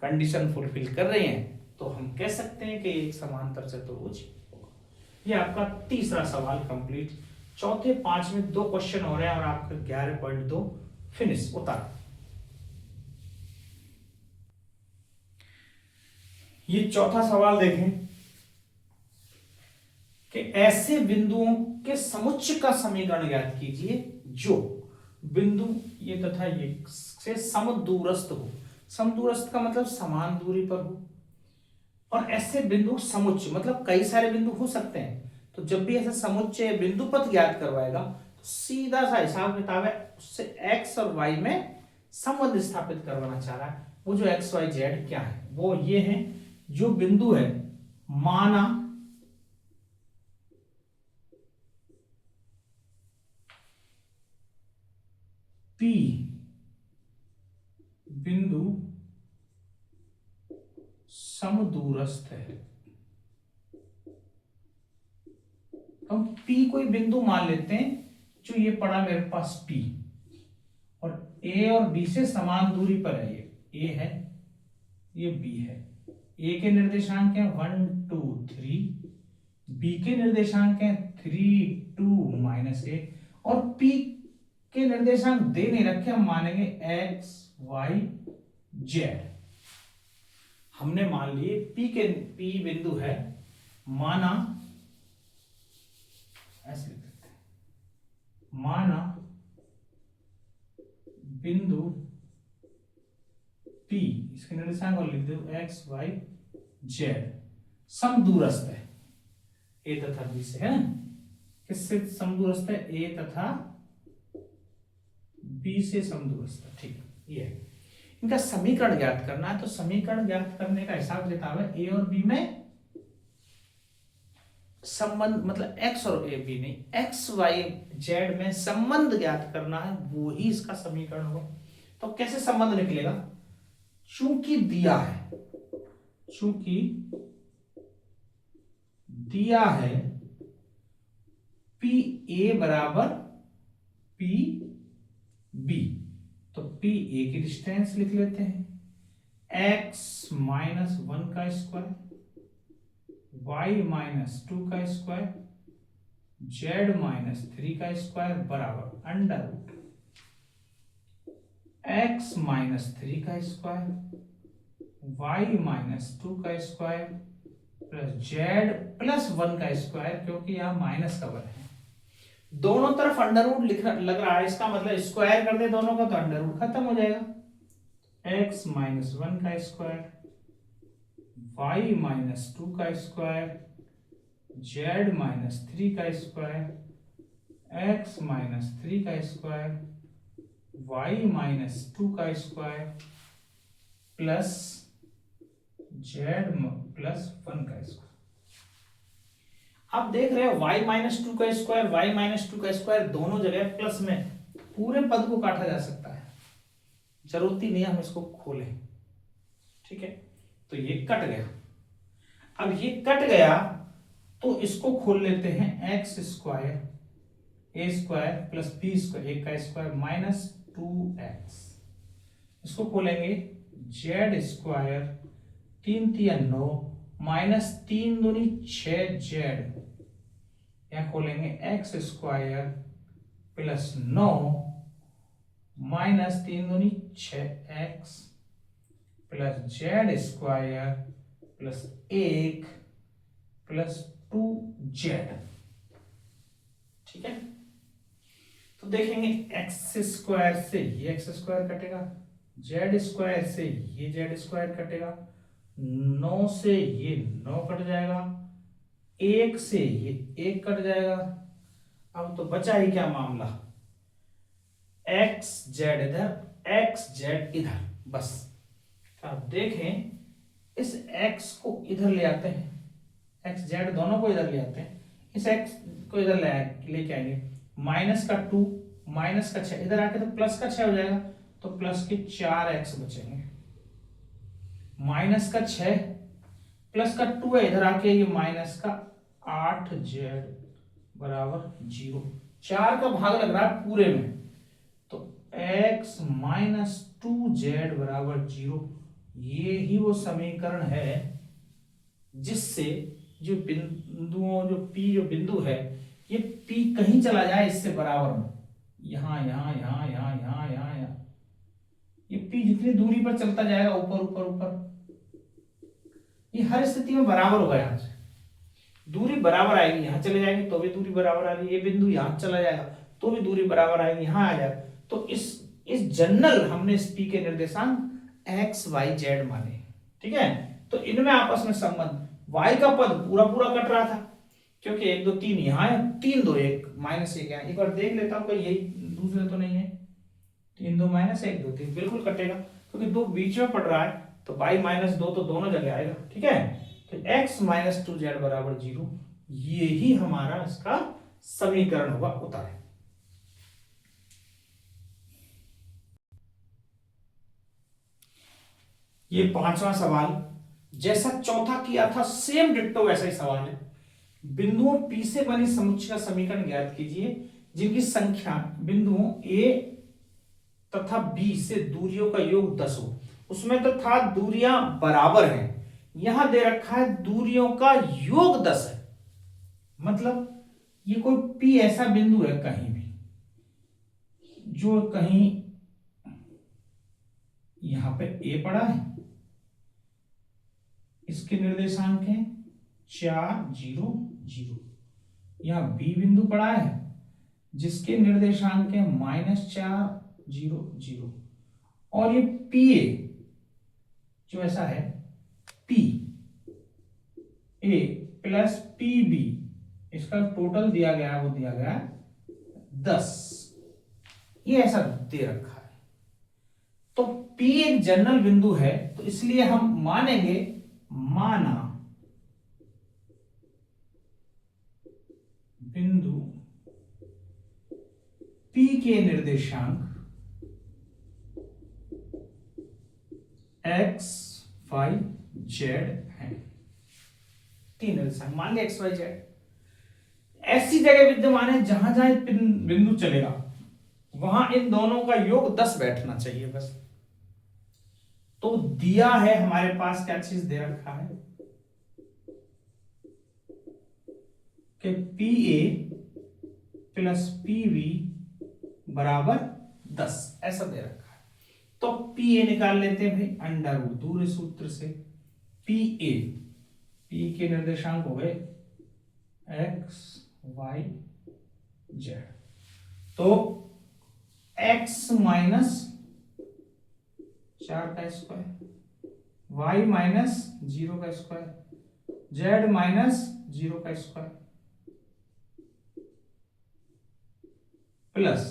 कंडीशन फुलफिल कर रही है, तो हम कह सकते हैं कि एक समांतर चतुर्भुज होगा। ये आपका तीसरा सवाल कंप्लीट। चौथे 5 में 2 क्वेश्चन हो रहे हैं और आपका 11.2 फिनिश उतार। ये चौथा सवाल देखें कि ऐसे बिंदुओं के समुच्चय का समीकरण ज्ञात कीजिए जो बिंदु ये तथा ये से समदूरस्थ हो। समदूरस्थ का मतलब समान दूरी पर हो, और ऐसे बिंदु समुच्चय मतलब कई सारे बिंदु हो सकते हैं, तो जब भी ऐसा समुच्चय बिंदु पथ ज्ञात करवाएगा तो सीधा सा हिसाब किताब है, उससे एक्स और वाई में संबंध स्थापित करवाना चाह रहा है। वो जो एक्स वाई जेड क्या है, वो ये है, जो बिंदु है माना पी बिंदु समदूरस्थ है। तो हम P कोई बिंदु मान लेते हैं, जो ये पड़ा मेरे पास P, और A और B से समान दूरी पर है। ये A है, ये B है। A के निर्देशांक हैं 1 2 3, B के निर्देशांक हैं 3 2 -1, और P के निर्देशांक दे नहीं रखे, हम मानेंगे x y z। हमने मान लिए P बिंदु है, माना ऐसे लिख सकते हैं, माना बिंदु P, इसके निर्देशांक और लिख दो x y z, समदूरस्थ है A तथा B से, है ना? किससे समदूरस्थ है? A तथा B से समदूरस्थ है। ठीक, ये है। इनका समीकरण ज्ञात करना है, तो समीकरण ज्ञात करने का हिसाब किताब है A और B में संबंध, मतलब x और A B नहीं, x y z में संबंध ज्ञात करना है, वो ही इसका समीकरण होगा। तो कैसे संबंध निकलेगा? चूंकि दिया है, चूंकि दिया है पी ए बराबर पी बी, तो पी ए की डिस्टेंस लिख लेते हैं x -1 का स्क्वायर, y -2 का स्क्वायर, z -3 का स्क्वायर बराबर अंडर रूट x -3 का स्क्वायर, y -2 का स्क्वायर प्लस z +1 का स्क्वायर, क्योंकि यहां माइनस का वन है, दोनों तरफ अंडर रूट लग रहा है, इसका मतलब स्क्वायर कर दे दोनों का तो अंडर रूट खत्म हो जाएगा। x -1 का स्क्वायर, y -2 का स्क्वायर, z -3 का स्क्वायर, x -3 का स्क्वायर, y -2 का स्क्वायर प्लस z +1 का स्क्वायर। आप देख रहे हो y -2 का स्क्वायर, y -2 का स्क्वायर दोनों जगह प्लस में, पूरे पद को काटा जा सकता है, जरूरत ही नहीं हम इसको खोलें। ठीक है, तो ये कट गया। अब ये कट गया तो इसको खोल लेते हैं, x square a square plus b square, एक का स्क्वायर -2x, इसको खोलेंगे z स्क्वायर 3 3 9 -3 दूनी 6z, यहां खोलेंगे x स्क्वायर प्लस 9 -3 दूनी 6x plus z square plus 1 plus 2z। ठीक है, तो देखेंगे x स्क्वायर से ये x स्क्वायर कटेगा, z स्क्वायर से ये z स्क्वायर कटेगा, 9 से ये 9 कट जाएगा, 1 से ये 1 कट जाएगा। अब तो बचा ही क्या मामला, x z इधर, x z इधर, बस। अब देखें, इस x को इधर ले आते हैं, x z दोनों को इधर ले आते हैं, इस x को इधर लेके आएंगे, -2 माइनस का 6 इधर आके तो प्लस का 6 हो जाएगा, तो प्लस के 4x बचेंगे। माइनस का 6 प्लस का 2 है, इधर आके ये माइनस का 8z बराबर 0। 4 का भाग लग रहा है पूरे में, तो x माइनस 2z बराबर 0। ये ही वो समीकरण है जिससे जो बिंदुओं जो P जो बिंदु है, ये P कहीं चला जाए इससे बराबर में, यहां यहां यहां यहां यहां यहां यहां, ये P जितनी दूरी पर चलता जाएगा ऊपर ऊपर ऊपर, ये हर स्थिति में बराबर होगा। यहां से दूरी बराबर आएगी, यहां चले जाएंगे तो भी दूरी बराबर आ रही है, ये बिंदु यहां चला जाएगा तो भी दूरी बराबर आएगी, यहां आ जाएगा। तो इस जनरल हमने इस P के निर्देशांक x y z माने, ठीक है। तो इनमें आपस में संबंध, y का पद पूरा पूरा कट रहा था क्योंकि 1 2 3 यहाँ है, 3 2 1 माइनस 1 है। एक बार देख लेता हूँ यही दूसरे तो नहीं है, 3 2 माइनस 1 2 3 बिल्कुल कटेगा क्योंकि 2 बीच में पड़ रहा है, तो y माइनस 2 तो दोनों जगह आएगा, ठीक है। तो x माइनस 2z बराबर 0, ये ही हमारा इसका समीकरण होगा, उत्तर है। ये 5वां सवाल, जैसा चौथा किया था सेम डिट्टो वैसा ही सवाल है। बिंदुओं P से बनी समुच्चय का समीकरण ज्ञात कीजिए जिनकी संख्या बिंदुओं A तथा B से दूरियों का योग 10 हो। उसमें तो था दूरियां बराबर हैं, यहां दे रखा है दूरियों का योग 10 है। मतलब ये कोई P ऐसा बिंदु है कहीं भी जो कहीं यहां पे A पड़ा है, इसके निर्देशांक हैं 4 0 0। यहां B बिंदु पड़ा है जिसके निर्देशांक है -4 0 0। और ये PA जो ऐसा है PA प्लस PB, इसका टोटल दिया गया है, वो दिया गया है 10, ये ऐसा दे रखा है। तो P एक जनरल बिंदु है, तो इसलिए हम मानेंगे, माना बिंदु P के निर्देशांक x y z है। 3 निर्देशांक मान लिया x y z, ऐसी जगह विद्यमान है जहां जहां बिंदु चलेगा वहां इन दोनों का योग 10 बैठना चाहिए बस। तो दिया है हमारे पास, क्या चीज दे रखा है कि PA प्लस PB बराबर 10, ऐसा दे रखा है। तो PA निकाल लेते हैं भाई, अंडर रूट दूर सूत्र से PA, P के निर्देशांक हो गए x y z, तो x माइनस 4 का स्क्वायर, y माइनस 0 का स्क्वायर, z माइनस 0 का square, plus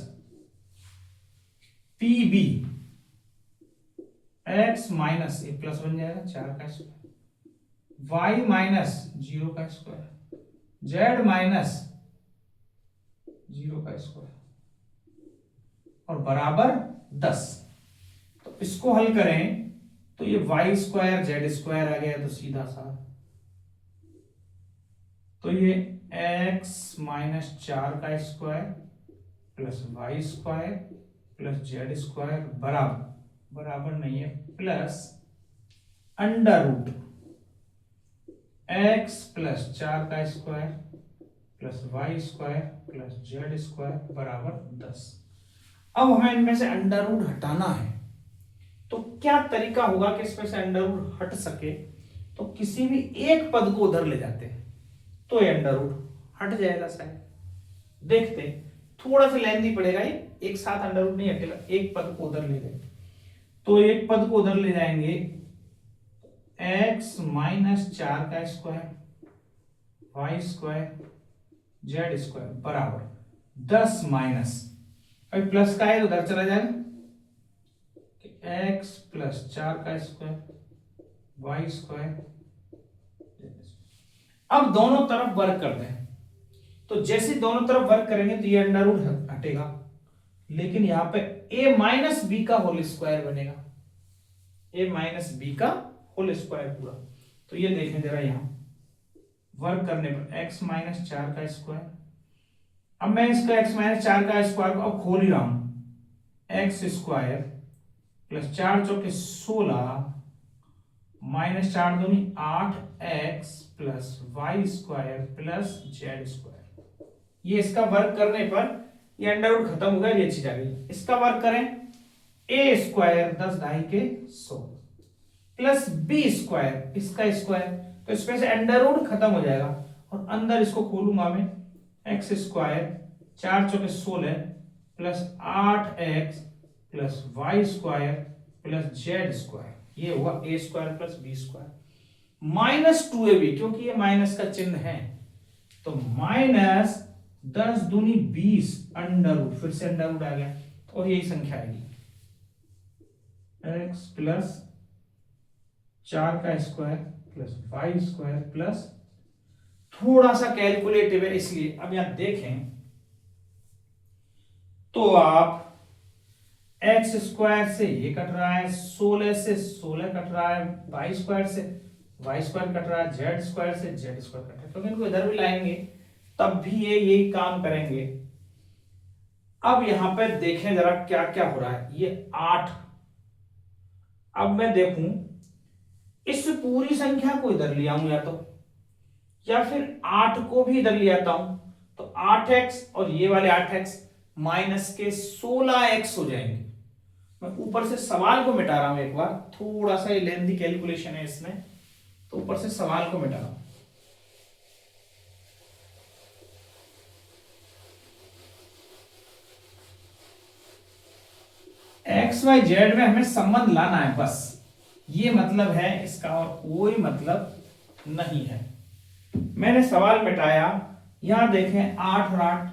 PB x minus, एक प्लस बन जाएगा 4 का स्क्वायर, y माइनस 0 का स्क्वायर, z माइनस 0 का स्क्वायर और बराबर 10। तो इसको हल करें तो ये y स्क्वायर z स्क्वायर आ गया, तो सीधा सा तो ये x माइनस 4 का square plus y square plus z square बराबर नहीं है, plus under root x plus 4 का square plus y square plus z square बराबर 10। अब हमें इनमें से अंडर रूट हटाना है, तो क्या तरीका होगा कि इसमें से अंडर रूट हट सके? तो किसी भी एक पद को उधर ले जाते हैं तो ये अंडर रूट हट जाएगा शायद, देखते हैं। थोड़ा सा लेंथी पड़ेगा, ये एक साथ अंडर रूट नहीं हटेगा, एक पद को उधर ले गए तो एक पद को उधर ले जाएंगे, x माइनस 4 का square y square z square बराबर 10 माइनस, अभी प्लस का है तो उधर चला जाएगा, x प्लस 4 का स्क्वायर y स्क्वायर। अब दोनों तरफ वर्क करते हैं, तो जैसे दोनों तरफ वर्क करेंगे तो ये अंडर रूट हटेगा, लेकिन यहाँ पे a माइनस बी का होल स्क्वायर बनेगा, a माइनस बी का होल स्क्वायर पूरा। तो ये देखें जरा यहाँ वर्क करने पर x माइनस 4 का स्क्वायर, अब मैं इसका x माइनस 4 का स्क्वायर को अब खोल ही रहा हूं, एक्स स्क्वायर प्लस 4 चौके 16 माइनस 4 दूनी 8x plus Y square plus Z square. ये इसका वर्क करने पर ये अंडर रूट खत्म हो गया, ये चीज आ गई। इसका वर्क करें, ए स्क्वायर 10 ढाई के 100 प्लस बी स्क्वायर इसका स्क्वायर, तो इसमें से अंडर रूट खत्म हो जाएगा और अंदर इसको खोलूंगा मैं, एक्स स्क्वायर 4 चौके 16 plus 8x plus Y square plus Z square, ये हुआ A square plus B square minus 2ab, क्योंकि ये माइनस का चिन्ह है तो माइनस 10 दूनी 20 अंडर रूट, फिर से अंडर रूट आ गया और यही संख्या आएगी x प्लस 4 का square plus Y square plus, थोड़ा सा कैलकुलेटिव है इसलिए अब यहां देखें तो आप एक्स स्क्वायर से ये कट रहा है, 16 से 16 कट रहा है, वाई स्क्वायर से वाई स्क्वायर कट रहा है, जेड स्क्वायर से जेड स्क्वायर कट रहा है, क्योंकि इनको इधर भी लाएंगे तब भी ये यही काम करेंगे। अब यहां पर देखें जरा क्या क्या हो रहा है, ये 8, अब मैं देखूं इस पूरी संख्या को इधर ले आऊं या फिर 8 को भी इधर ले आता हूं, तो 8x और ये वाले 8x माइनस के 16x हो जाएंगे। मैं ऊपर से सवाल को मिटा रहा हूं एक बार, थोड़ा सा लेंथी कैलकुलेशन है इसमें, तो ऊपर से सवाल को मिटा रहा हूं। एक्स वाई जेड में हमें संबंध लाना है बस, ये मतलब है इसका, और कोई मतलब नहीं है। मैंने सवाल मिटाया, यहां देखें 8 और 8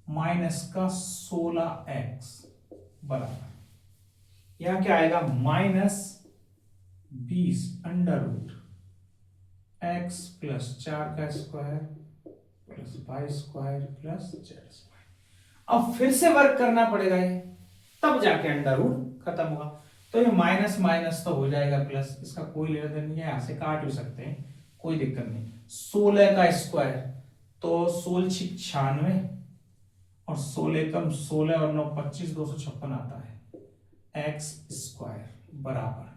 माइनस का 16x बराबर, यहां क्या आएगा minus 20 under root x plus 4 का square plus Y square plus Z square. अब फिर से वर्क करना पड़ेगा ये, तब जाके अंडर रूट खत्म होगा। तो ये माइनस माइनस तो हो जाएगा प्लस, इसका कोई लेना देना नहीं है, यहां से काट भी सकते हैं कोई दिक्कत नहीं। 16 का स्क्वायर तो 16 96 और 16 कम 16 और 9 25 256 आता है, एक्स स्क्वायर बराबर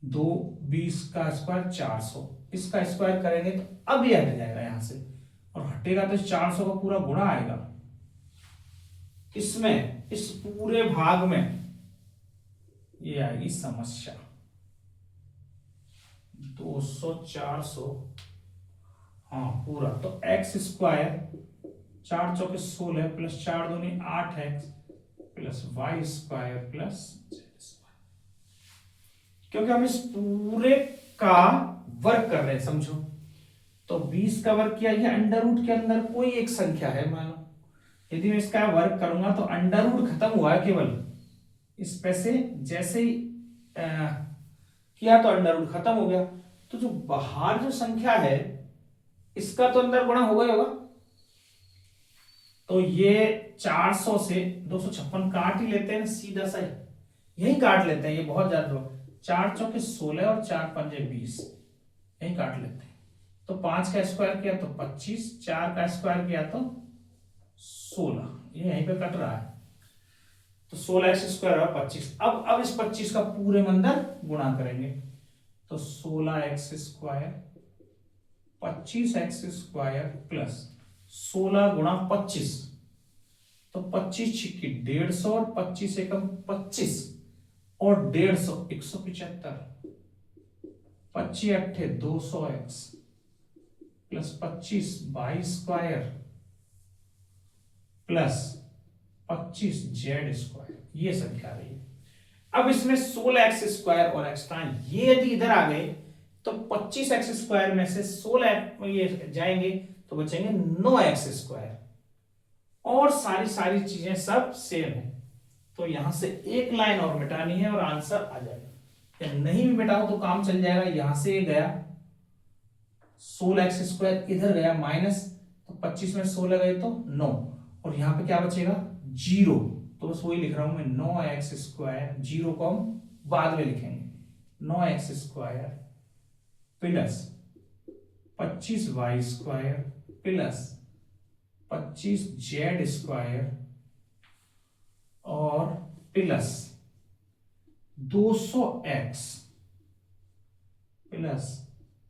2 20 का स्क्वायर 400, इसका स्क्वायर करेंगे तो अब ये हट जाएगा यहां से, और हटेगा तो 400 का पूरा गुणा आएगा इसमें, इस पूरे भाग में ये आएगी समस्या 200 400, हाँ पूरा, तो एक्स स्क्वायर 4 चौके 16 प्लस 4 दूनी 8x plus Y square plus Z square, क्योंकि हम इस पूरे का वर्क कर रहे हैं समझो। तो 20 का वर्क किया, ये अंडर रूट के अंदर कोई एक संख्या है मानो, यदि मैं इसका वर्क करूंगा तो अंडर रूट खत्म हुआ है केवल इस पे से, जैसे ही किया तो अंडर रूट खत्म हो गया, तो जो बाहर जो संख्या है इसका तो अंदर गुणा होगा ही होगा, तो ये 400 से 256 काट ही लेते हैं सीधा सा, यही काट लेते हैं, ये बहुत ज्यादा 4 चौके 16 और 4 पंजे 20 यही काट लेते हैं। तो 5 का स्क्वायर किया तो 25, 4 का स्क्वायर किया तो 16, ये यहीं पे कट रहा है, तो 16x स्क्वायर और 25। अब इस 25 का पूरे में अंदर गुणा करेंगे, तो 16x square 25x square plus 16 गुणा 25, तो 25 छिक्की 150 और 25 एकम 25 और 150 175, 25 अट्ठे 200x plus 25 22 square plus 25 Z square, ये संख्या आ रही है। अब इसमें 16x स्क्वायर और एक्स्ट्रा ये यदि इधर आ गए तो 25x स्क्वायर में से 16 ये जाएंगे तो बचेंगे 9x स्क्वायर, और सारी चीजें सब सेम है, तो यहां से एक लाइन और मिटानी है और आंसर आ जाएगा। या नहीं भी मिटाओ तो काम चल जाएगा, यहां से गया 16x स्क्वायर, इधर गया माइनस, तो 25 में 16 गए तो 9, और यहां पे क्या बचेगा 0, तो बस वही लिख रहा हूं मैं, 9x², 0 को हम बाद में लिखेंगे, 9x² plus 25y² plus 25z² और प्लस 200x प्लस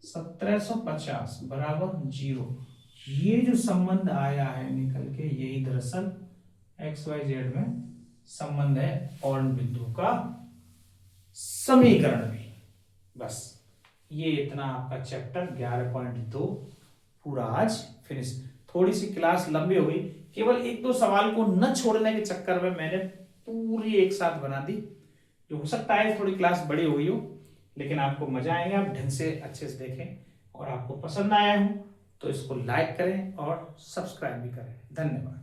1750 बराबर 0। ये जो संबंध आया है निकल के, यही दरअसल XYZ में संबंध है कौर्ण बिंदु का समीकरण भी। बस ये इतना आपका चैप्टर 11.2 पूरा आज फिनिश। थोड़ी सी क्लास लंबी हो गई, केवल 1-2 सवाल को न छोड़ने के चक्कर में मैंने पूरी एक साथ बना दी। जो हो सकता है थोड़ी क्लास बड़ी हो गई हो, लेकिन आपको मजा आएगा, आप ढंग से अच्छे से देखें। और आपको पसंद आया हो तो इसको लाइक करें और सब्सक्राइब भी करें। धन्यवाद।